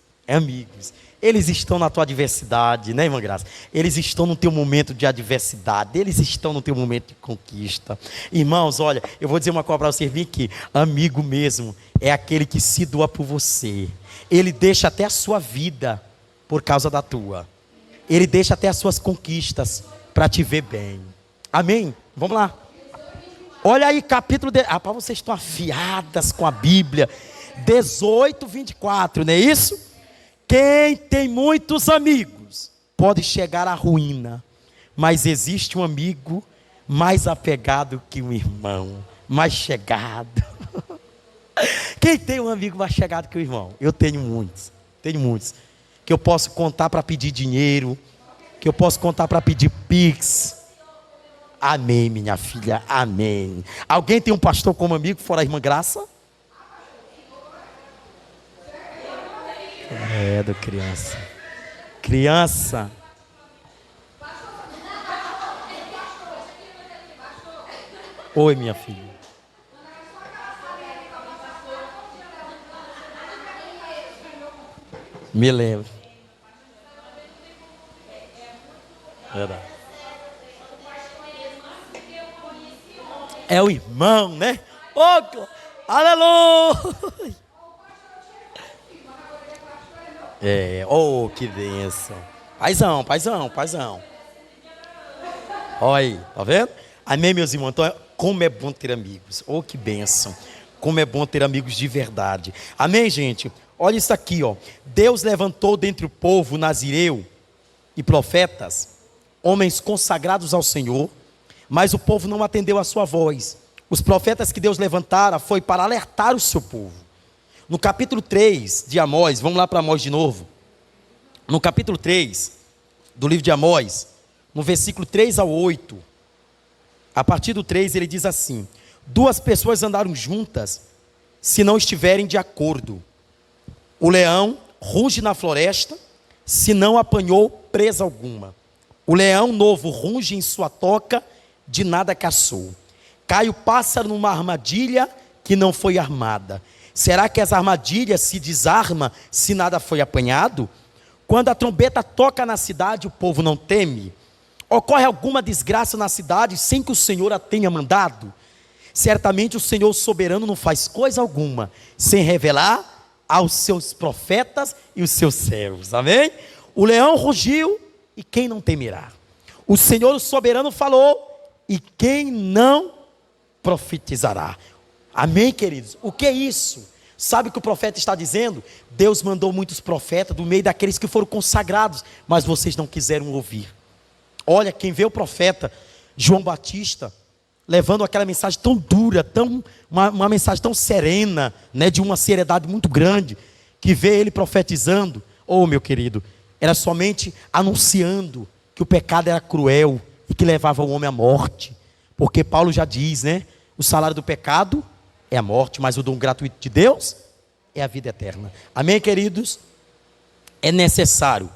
Eles estão na tua adversidade, né, irmã Graça? Eles estão no teu momento de adversidade, eles estão no teu momento de conquista. Irmãos, olha, eu vou dizer uma coisa para vocês, vem aqui. Amigo mesmo é aquele que se doa por você. Ele deixa até a sua vida por causa da tua. Ele deixa até as suas conquistas para te ver bem. Amém? Vamos lá. Olha aí, capítulo... para vocês estão afiadas com a Bíblia. 18:24, não é isso? Quem tem muitos amigos pode chegar à ruína, mas existe um amigo mais apegado que um irmão, mais chegado. Quem tem um amigo mais chegado que o irmão? Eu tenho muitos, que eu posso contar para pedir dinheiro, que eu posso contar para pedir pix. Amém, minha filha, amém. Alguém tem um pastor como amigo fora a irmã Graça? É, do criança. Criança. Oi, minha filha. Me lembro. Verdade. É o irmão, né? Aleluia! Que bênção. Paizão. Olha aí, tá vendo? Amém, meus irmãos? Então, como é bom ter amigos. Que bênção. Como é bom ter amigos de verdade. Amém, gente? Olha isso aqui, ó. Deus levantou dentre o povo nazireu e profetas, homens consagrados ao Senhor, mas o povo não atendeu a sua voz. Os profetas que Deus levantara foi para alertar o seu povo. No capítulo 3 de Amós, vamos lá para Amós de novo. No capítulo 3 do livro de Amós, no versículo 3 ao 8, a partir do 3 ele diz assim: 2 pessoas andaram juntas se não estiverem de acordo. O leão ruge na floresta se não apanhou presa alguma. O leão novo runge em sua toca, de nada caçou. Cai o pássaro numa armadilha que não foi armada. Será que as armadilhas se desarmam se nada foi apanhado? Quando a trombeta toca na cidade, o povo não teme. Ocorre alguma desgraça na cidade sem que o Senhor a tenha mandado? Certamente o Senhor soberano não faz coisa alguma sem revelar aos seus profetas e os seus servos. Amém? O leão rugiu e quem não temerá? O Senhor o soberano falou e quem não profetizará? Amém, queridos? O que é isso? Sabe o que o profeta está dizendo? Deus mandou muitos profetas do meio daqueles que foram consagrados, mas vocês não quiseram ouvir. Olha, quem vê o profeta João Batista levando aquela mensagem tão dura, uma mensagem tão serena, né, de uma seriedade muito grande, que vê ele profetizando, meu querido, era somente anunciando que o pecado era cruel e que levava o homem à morte, porque Paulo já diz, né, o salário do pecado é a morte, mas o dom gratuito de Deus é a vida eterna. Amém, queridos? É necessário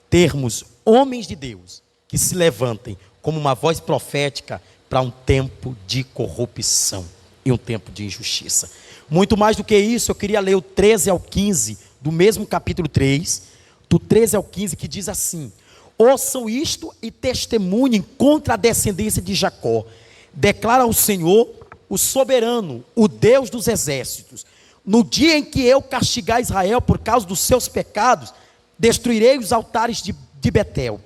termos homens de Deus que se levantem como uma voz profética para um tempo de corrupção e um tempo de injustiça. Muito mais do que isso, eu queria ler o 13 ao 15 do mesmo capítulo 3, do 13 ao 15, que diz assim: ouçam isto e testemunhem contra a descendência de Jacó. Declara o Senhor, o soberano, o Deus dos exércitos: no dia em que eu castigar Israel por causa dos seus pecados, destruirei os altares de Betel.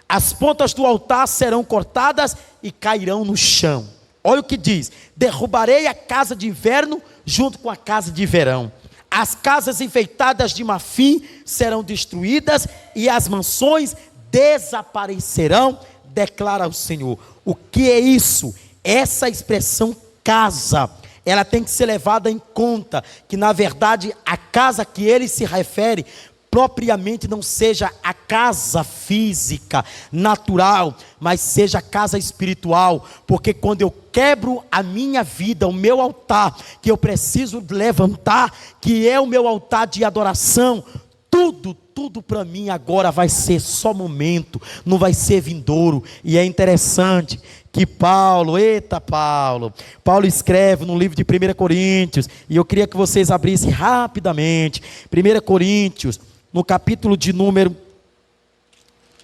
As pontas do altar serão cortadas e cairão no chão. Olha o que diz: derrubarei a casa de inverno junto com a casa de verão. As casas enfeitadas de marfim serão destruídas e as mansões desaparecerão, declara o Senhor. O que é isso? Essa expressão casa, ela tem que ser levada em conta, que na verdade a casa que ele se refere propriamente não seja a casa física, natural, mas seja a casa espiritual, porque quando eu quebro a minha vida, o meu altar, que eu preciso levantar, que é o meu altar de adoração, tudo para mim agora vai ser só momento, não vai ser vindouro. E é interessante que Paulo escreve no livro de 1 Coríntios, e eu queria que vocês abrissem rapidamente, 1 Coríntios, no capítulo de número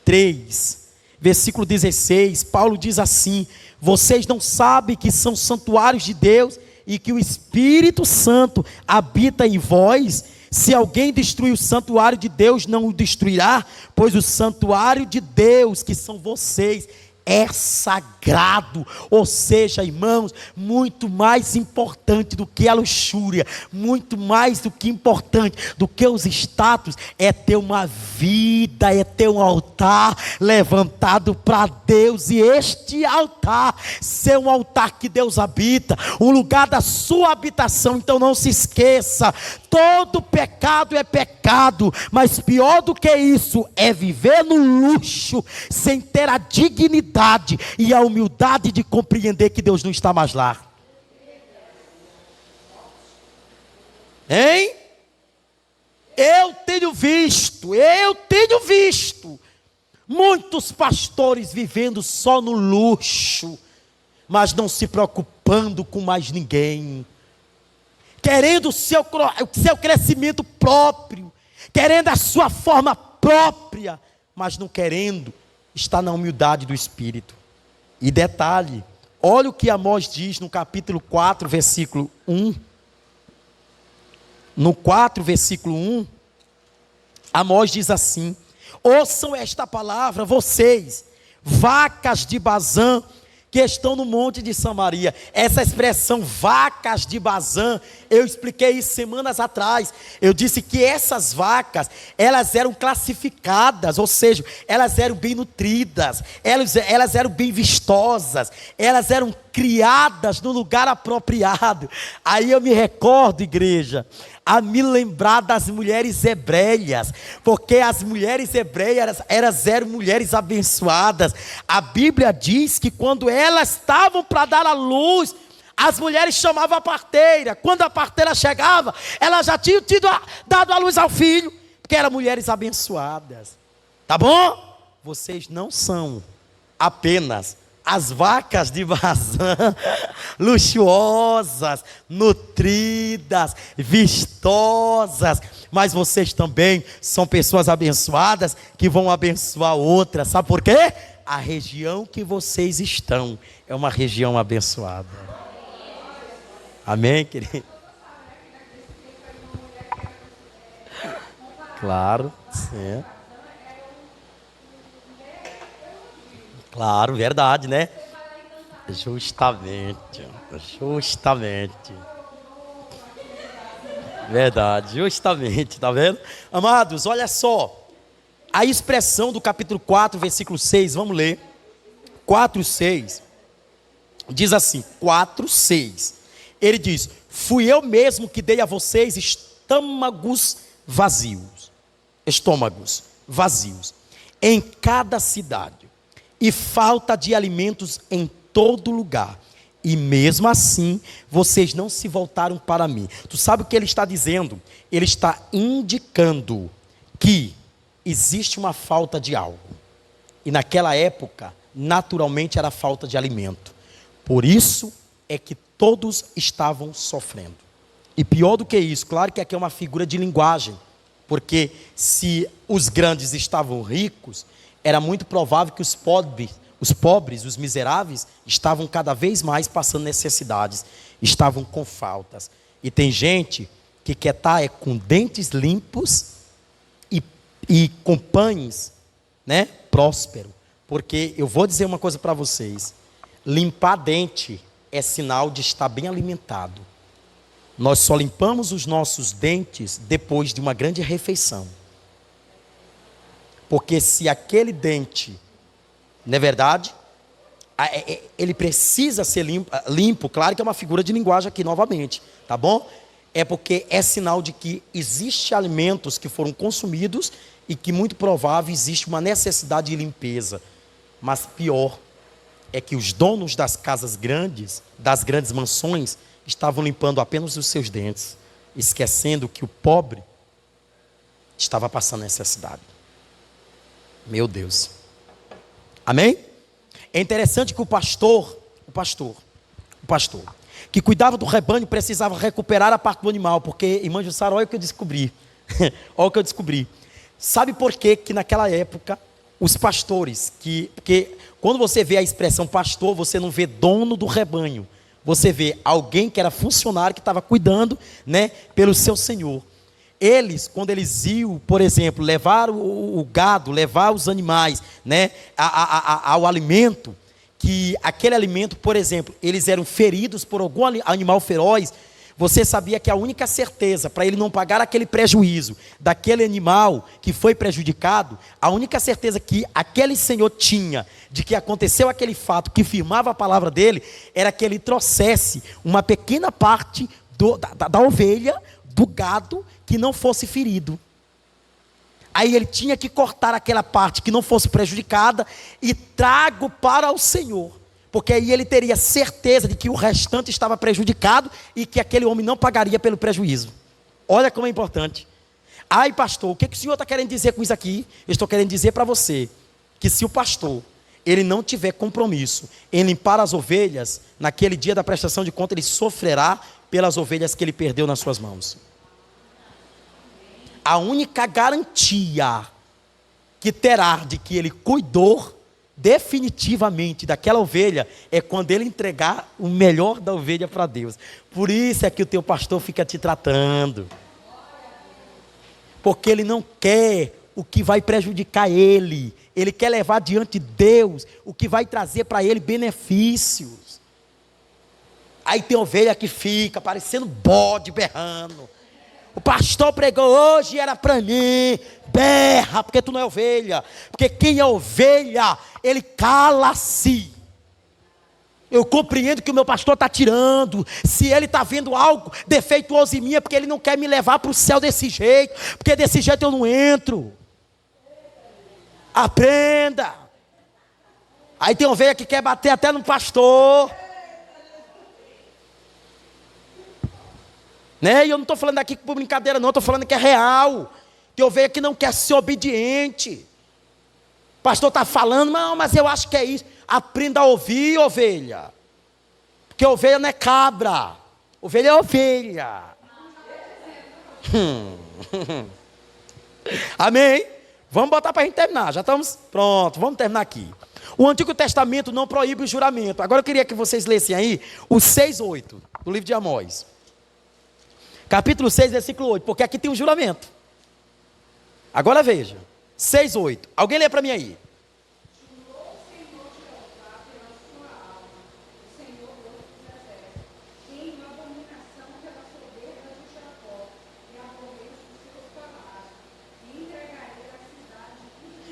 3, versículo 16, Paulo diz assim: vocês não sabem que são santuários de Deus e que o Espírito Santo habita em vós? Se alguém destruir o santuário de Deus, não o destruirá, pois o santuário de Deus, que são vocês, é sagrado. Ou seja, irmãos, muito mais importante do que a luxúria, muito mais do que importante do que os status, é ter uma vida, é ter um altar levantado para Deus, e este altar ser um altar que Deus habita, um lugar da sua habitação. Então não se esqueça, todo pecado é pecado, mas pior do que isso é viver no luxo, sem ter a dignidade e a humildade de compreender que Deus não está mais lá. Hein? Eu tenho visto muitos pastores vivendo só no luxo, mas não se preocupando com mais ninguém, querendo o seu crescimento próprio, querendo a sua forma própria, mas não querendo estar na humildade do Espírito. E detalhe, olha o que Amós diz no capítulo 4, versículo 1. No 4, versículo 1, Amós diz assim: ouçam esta palavra, vocês, vacas de Bazã, que estão no monte de Samaria. Essa expressão, vacas de Bazã, eu expliquei isso semanas atrás. Eu disse que essas vacas, elas eram classificadas, ou seja, elas eram bem nutridas, elas eram bem vistosas, elas eram criadas no lugar apropriado. Aí eu me recordo, igreja, a me lembrar das mulheres hebreias, porque as mulheres hebreias eram mulheres abençoadas. A Bíblia diz que quando elas estavam para dar à luz, as mulheres chamavam a parteira. Quando a parteira chegava, elas já tinham dado à luz ao filho, porque eram mulheres abençoadas. Tá bom? Vocês não são apenas as vacas de Bazã, luxuosas, nutridas, vistosas, mas vocês também são pessoas abençoadas que vão abençoar outras. Sabe por quê? A região que vocês estão é uma região abençoada. Amém, querido? Claro, sim. Claro, verdade, né? Justamente. Verdade, justamente, tá vendo? Amados, olha só. A expressão do capítulo 4, versículo 6, vamos ler. 4, 6. Diz assim, 4, 6. Ele diz: fui eu mesmo que dei a vocês estômagos vazios, em cada cidade, e falta de alimentos em todo lugar, e mesmo assim vocês não se voltaram para mim. Tu sabe o que ele está dizendo? Ele está indicando que existe uma falta de algo, e naquela época naturalmente era falta de alimento. Por isso é que todos estavam sofrendo. E pior do que isso, claro que aqui é uma figura de linguagem, porque se os grandes estavam ricos, era muito provável que os pobres, os miseráveis, estavam cada vez mais passando necessidades, estavam com faltas. E tem gente que quer estar com dentes limpos e com pães, né, próspero. Porque eu vou dizer uma coisa para vocês: limpar dente é sinal de estar bem alimentado. Nós só limpamos os nossos dentes depois de uma grande refeição. Porque se aquele dente, não é verdade, ele precisa ser limpo, claro que é uma figura de linguagem aqui novamente, tá bom? É porque é sinal de que existem alimentos que foram consumidos e que muito provável existe uma necessidade de limpeza. Mas pior é que os donos das casas grandes, das grandes mansões, estavam limpando apenas os seus dentes, esquecendo que o pobre estava passando necessidade. Meu Deus. Amém? É interessante que o pastor, que cuidava do rebanho, precisava recuperar a parte do animal, porque, irmã Jussara, olha o que eu descobri. Olha o que eu descobri. Sabe por quê que naquela época, os pastores, porque quando você vê a expressão pastor, você não vê dono do rebanho. Você vê alguém que era funcionário, que estava cuidando, né, pelo seu senhor. Eles, quando eles iam, por exemplo, levar o gado, levar os animais, né, ao alimento, que aquele alimento, por exemplo, eles eram feridos por algum animal feroz, você sabia que a única certeza para ele não pagar aquele prejuízo daquele animal que foi prejudicado, a única certeza que aquele senhor tinha de que aconteceu aquele fato que firmava a palavra dele, era que ele trouxesse uma pequena parte da ovelha, do gado, que não fosse ferido. Aí ele tinha que cortar aquela parte que não fosse prejudicada e trago para o Senhor, porque aí ele teria certeza de que o restante estava prejudicado e que aquele homem não pagaria pelo prejuízo. Olha como é importante. Ai, pastor, o que o senhor está querendo dizer com isso aqui? Eu estou querendo dizer para você que se o pastor, ele não tiver compromisso em limpar as ovelhas, naquele dia da prestação de conta, ele sofrerá pelas ovelhas que ele perdeu nas suas mãos. A única garantia que terá de que ele cuidou definitivamente daquela ovelha é quando ele entregar o melhor da ovelha para Deus. Por isso é que o teu pastor fica te tratando, porque ele não quer o que vai prejudicar ele, ele quer levar diante de Deus o que vai trazer para ele benefícios. Aí tem ovelha que fica parecendo bode berrando. O pastor pregou hoje, era para mim. Berra, porque tu não é ovelha. Porque quem é ovelha, ele cala-se. Eu compreendo que o meu pastor está tirando. Se ele está vendo algo defeituoso em mim, é porque ele não quer me levar para o céu desse jeito. Porque desse jeito eu não entro. Aprenda. Aí tem ovelha que quer bater até no pastor. Né? E eu não estou falando aqui por brincadeira não, estou falando que é real. Tem ovelha que não quer ser obediente. O pastor está falando, não, mas eu acho que é isso. Aprenda a ouvir, ovelha. Porque ovelha não é cabra. Ovelha é ovelha. Amém? Vamos botar para a gente terminar. Já estamos pronto, vamos terminar aqui. O Antigo Testamento não proíbe o juramento. Agora eu queria que vocês lessem aí o 6:8 do livro de Amós. Capítulo 6, versículo 8, porque aqui tem um juramento. Agora veja, 6:8. Alguém lê para mim aí.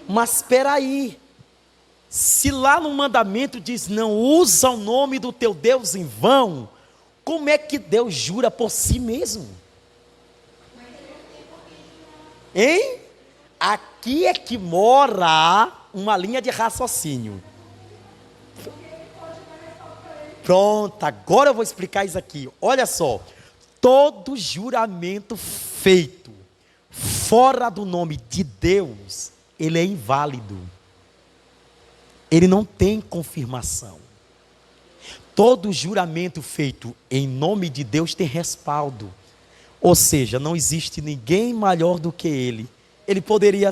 Mas espera aí. Se lá no mandamento diz não usa o nome do teu Deus em vão, como é que Deus jura por si mesmo? Hein? Aqui é que mora uma linha de raciocínio. Pronto, agora eu vou explicar isso aqui. Olha só, todo juramento feito fora do nome de Deus, ele é inválido. Ele não tem confirmação. Todo juramento feito em nome de Deus tem respaldo. Ou seja, não existe ninguém maior do que ele. Ele poderia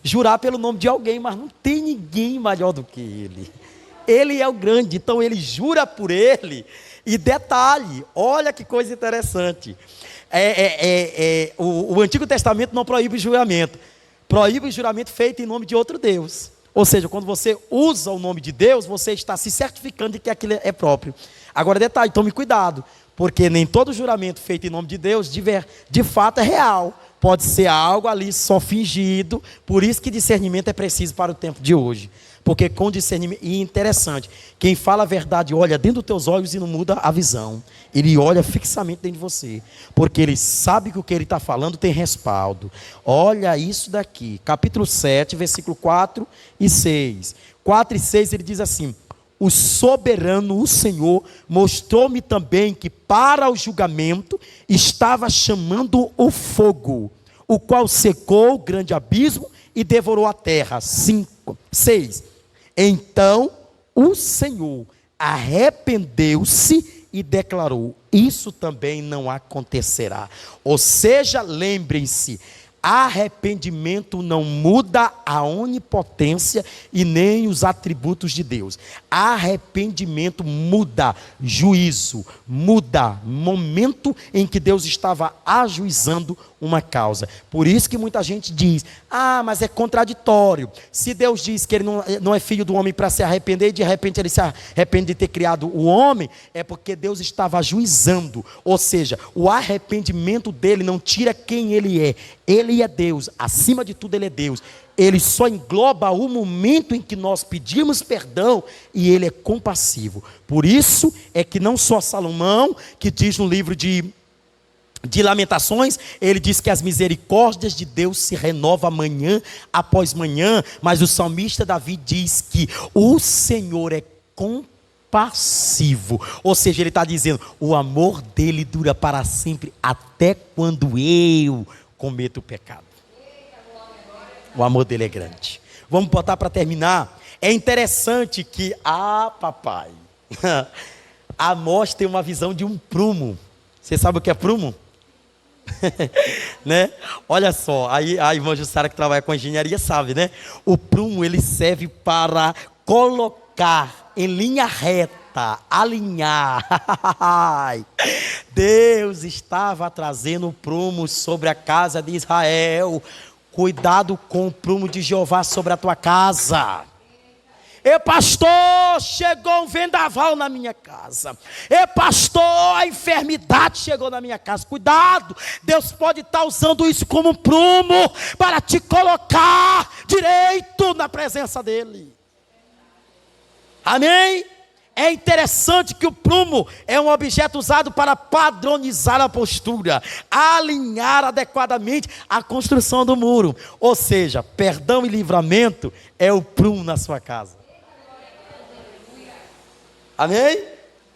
jurar pelo nome de alguém, mas não tem ninguém maior do que ele. Ele é o grande, então ele jura por ele. E detalhe, olha que coisa interessante. O Antigo Testamento não proíbe o juramento. Proíbe o juramento feito em nome de outro Deus. Ou seja, quando você usa o nome de Deus, você está se certificando de que aquilo é próprio. Agora detalhe, tome cuidado, porque nem todo juramento feito em nome de Deus, de fato é real. Pode ser algo ali só fingido, por isso que discernimento é preciso para o tempo de hoje. Porque com discernimento, e interessante, quem fala a verdade olha dentro dos teus olhos e não muda a visão. Ele olha fixamente dentro de você, porque ele sabe que o que ele está falando tem respaldo. Olha isso daqui, capítulo 7, versículo 4 e 6. 4 e 6 ele diz assim: o soberano, o Senhor, mostrou-me também que para o julgamento estava chamando o fogo, o qual secou o grande abismo e devorou a terra. 5, 6. Então o Senhor arrependeu-se e declarou: isso também não acontecerá. Ou seja, lembrem-se, arrependimento não muda a onipotência e nem os atributos de Deus. Arrependimento muda juízo, muda momento em que Deus estava ajuizando uma causa. Por isso que muita gente diz: ah, mas é contraditório. Se Deus diz que ele não é filho do homem para se arrepender, e de repente ele se arrepende de ter criado o homem, é porque Deus estava ajuizando. Ou seja, o arrependimento dele não tira quem ele é. Ele é Deus, acima de tudo ele é Deus. Ele só engloba o momento em que nós pedimos perdão e ele é compassivo. Por isso é que não só Salomão, que diz no livro de Lamentações, ele diz que as misericórdias de Deus se renovam manhã após manhã, mas o salmista Davi diz que o Senhor é compassivo, ou seja, ele está dizendo, o amor dele dura para sempre, até quando eu, cometa o pecado. O amor dele é grande. Vamos botar para terminar. É interessante que, papai, Amós tem uma visão de um prumo. Você sabe o que é prumo? Né? Olha só, aí a irmã Jussara que trabalha com engenharia sabe, né? O prumo ele serve para colocar em linha reta, alinhar. Deus estava trazendo o prumo sobre a casa de Israel. Cuidado com o prumo de Jeová sobre a tua casa. Ei, pastor, chegou um vendaval na minha casa. Ei, pastor, a enfermidade chegou na minha casa. Cuidado, Deus pode estar usando isso como um prumo para te colocar direito na presença dele. Amém? É interessante que o prumo é um objeto usado para padronizar a postura, alinhar adequadamente a construção do muro. Ou seja, perdão e livramento é o prumo na sua casa. Amém?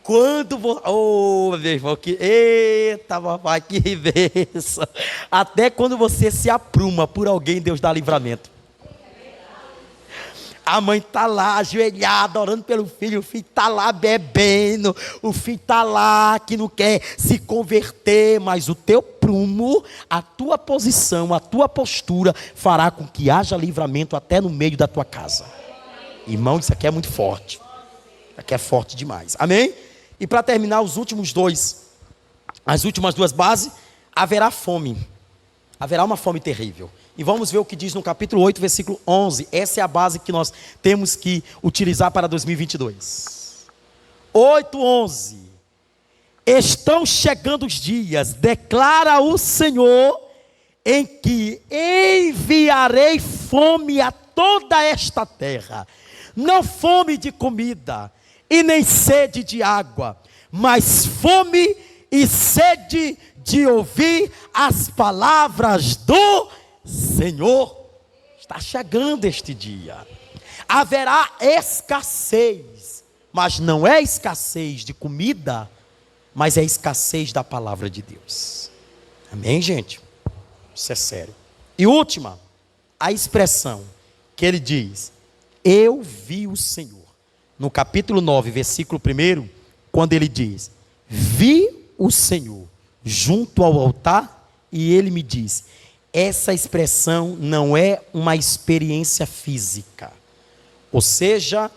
Quando você... Oh, meu irmão, eita, papai, que bênção. Até quando você se apruma por alguém, Deus dá livramento. A mãe está lá, ajoelhada, orando pelo filho. O filho está lá bebendo. O filho está lá, que não quer se converter. Mas o teu prumo, a tua posição, a tua postura, fará com que haja livramento até no meio da tua casa. Irmão, isso aqui é muito forte. Aqui é forte demais, amém? E para terminar as últimas duas bases, haverá fome, haverá uma fome terrível, e vamos ver o que diz no capítulo 8, versículo 11, essa é a base que nós temos que utilizar para 2022, 8:11, estão chegando os dias, declara o Senhor, em que enviarei fome a toda esta terra, não fome de comida, e nem sede de água, mas fome e sede de ouvir as palavras do Senhor. Está chegando este dia. Haverá escassez, mas não é escassez de comida, mas é escassez da palavra de Deus. Amém, gente? Isso é sério. E última, a expressão que ele diz, eu vi o Senhor. No capítulo 9, versículo 1, quando ele diz, vi o Senhor junto ao altar, e ele me diz, essa expressão não é uma experiência física, ou seja,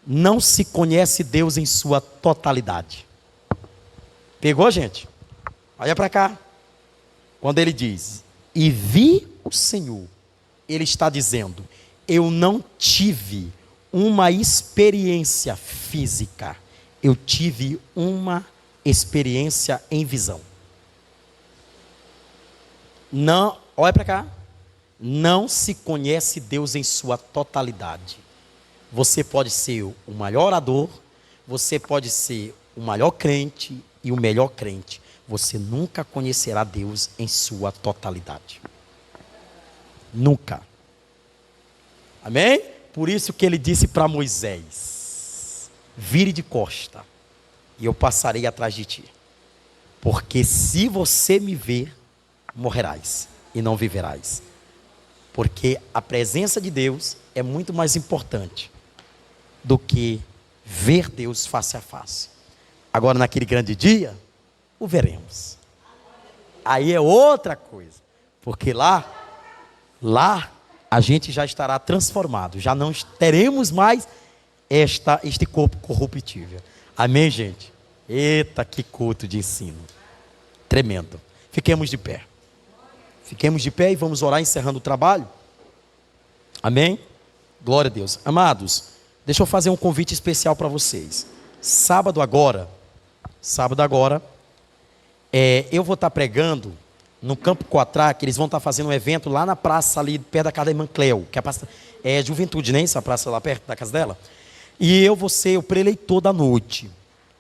não se conhece Deus em sua totalidade. Pegou, gente? Olha para cá. Quando ele diz, e vi o Senhor, ele está dizendo, eu não tive uma experiência física, eu tive uma experiência em visão. Não, olha para cá. Não se conhece Deus em sua totalidade. Você pode ser o maior orador, você pode ser o maior crente e o melhor crente. Você nunca conhecerá Deus em sua totalidade. Nunca. Amém? Por isso que ele disse para Moisés, vire de costa, e eu passarei atrás de ti. Porque se você me ver, morrerás e não viverás. Porque a presença de Deus é muito mais importante do que ver Deus face a face. Agora, naquele grande dia, o veremos. Aí é outra coisa. Porque lá a gente já estará transformado. Já não teremos mais este corpo corruptível. Amém, gente? Eita, que culto de ensino. Tremendo. Fiquemos de pé. Fiquemos de pé e vamos orar encerrando o trabalho. Amém? Glória a Deus. Amados, deixa eu fazer um convite especial para vocês. Sábado agora, eu vou estar pregando no Campo Coatrá, que eles vão estar fazendo um evento lá na praça ali, perto da casa da irmã Cleo, que é Juventude, né? Essa praça lá perto da casa dela. E eu vou ser o preleitor da noite.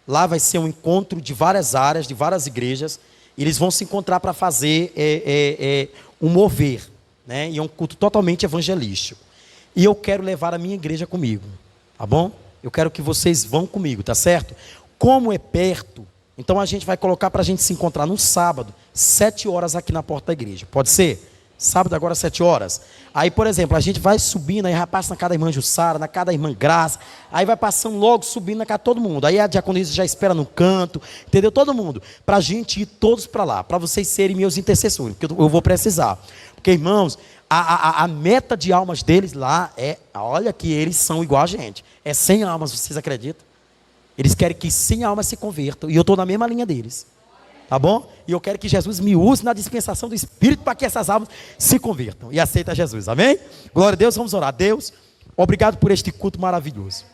Lá vai ser um encontro de várias áreas, de várias igrejas. E eles vão se encontrar para fazer um mover, né? E é um culto totalmente evangelístico. E eu quero levar a minha igreja comigo, tá bom? Eu quero que vocês vão comigo, tá certo? Como é perto, então a gente vai colocar para a gente se encontrar no sábado, 7 horas aqui na porta da igreja. Pode ser? Sábado agora, 7 horas. Aí, por exemplo, a gente vai subindo, aí já passa na casa da irmã Jussara, na casa da irmã Graça, aí vai passando logo, subindo na casa de todo mundo. Aí a diaconisa já espera no canto, entendeu? Todo mundo. Para a gente ir todos para lá, para vocês serem meus intercessores, porque eu vou precisar. Porque, irmãos, a meta de almas deles lá é, olha que eles são igual a gente. É 100 almas, vocês acreditam? Eles querem que 100 almas se convertam, e eu estou na mesma linha deles. Tá bom? E eu quero que Jesus me use na dispensação do Espírito para que essas almas se convertam e aceitem Jesus, amém? Glória a Deus, vamos orar. Deus, obrigado por este culto maravilhoso.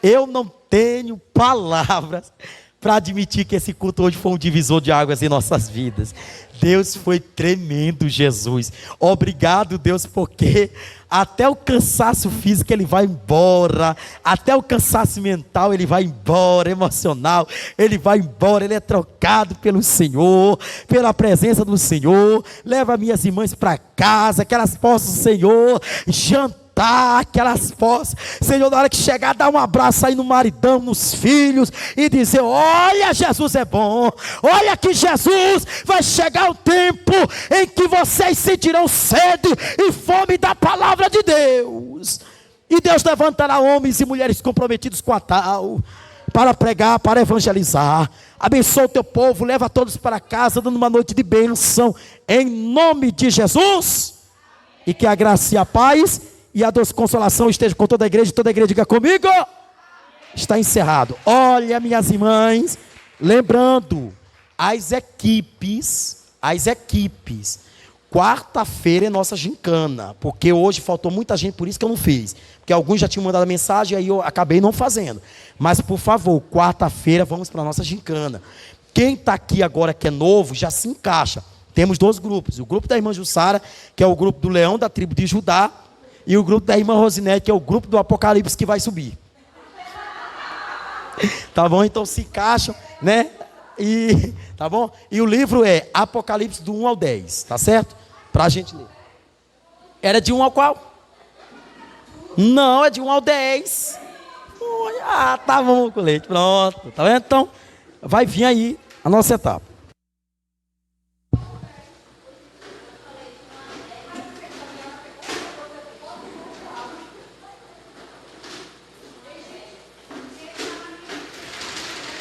Eu não tenho palavras para admitir que esse culto hoje foi um divisor de águas em nossas vidas. Deus, foi tremendo, Jesus. Obrigado, Deus, porque até o cansaço físico ele vai embora, até o cansaço mental ele vai embora, emocional, ele vai embora, ele é trocado pelo Senhor, pela presença do Senhor. Leva minhas irmãs para casa, que elas possam, Senhor, jantar, que elas possam, Senhor, na hora que chegar, dar um abraço aí no maridão, nos filhos, e dizer: olha, Jesus é bom, olha que Jesus vai chegar o tempo em que vocês sentirão sede e fome da palavra de Deus, e Deus levantará homens e mulheres comprometidos com a tal, para pregar, para evangelizar. Abençoa o teu povo, leva todos para casa, dando uma noite de bênção, em nome de Jesus, e que a graça e a paz e a doce consolação esteja com toda a igreja diga comigo. Está encerrado. Olha, minhas irmãs, lembrando, as equipes, quarta-feira é nossa gincana, porque hoje faltou muita gente, por isso que eu não fiz, porque alguns já tinham mandado mensagem, aí eu acabei não fazendo, mas por favor, quarta-feira vamos para a nossa gincana. Quem está aqui agora que é novo, já se encaixa. Temos 2 grupos, o grupo da irmã Jussara, que é o grupo do Leão da tribo de Judá, e o grupo da irmã Rosinete, que é o grupo do Apocalipse que vai subir. Tá bom? Então se encaixam, né? E, tá bom? E o livro é Apocalipse do 1 ao 10, tá certo? Pra gente ler. Era de 1 ao qual? Não, é de 1 ao 10. Ah, tá bom, colete. Pronto, tá vendo? Então, vai vir aí a nossa etapa.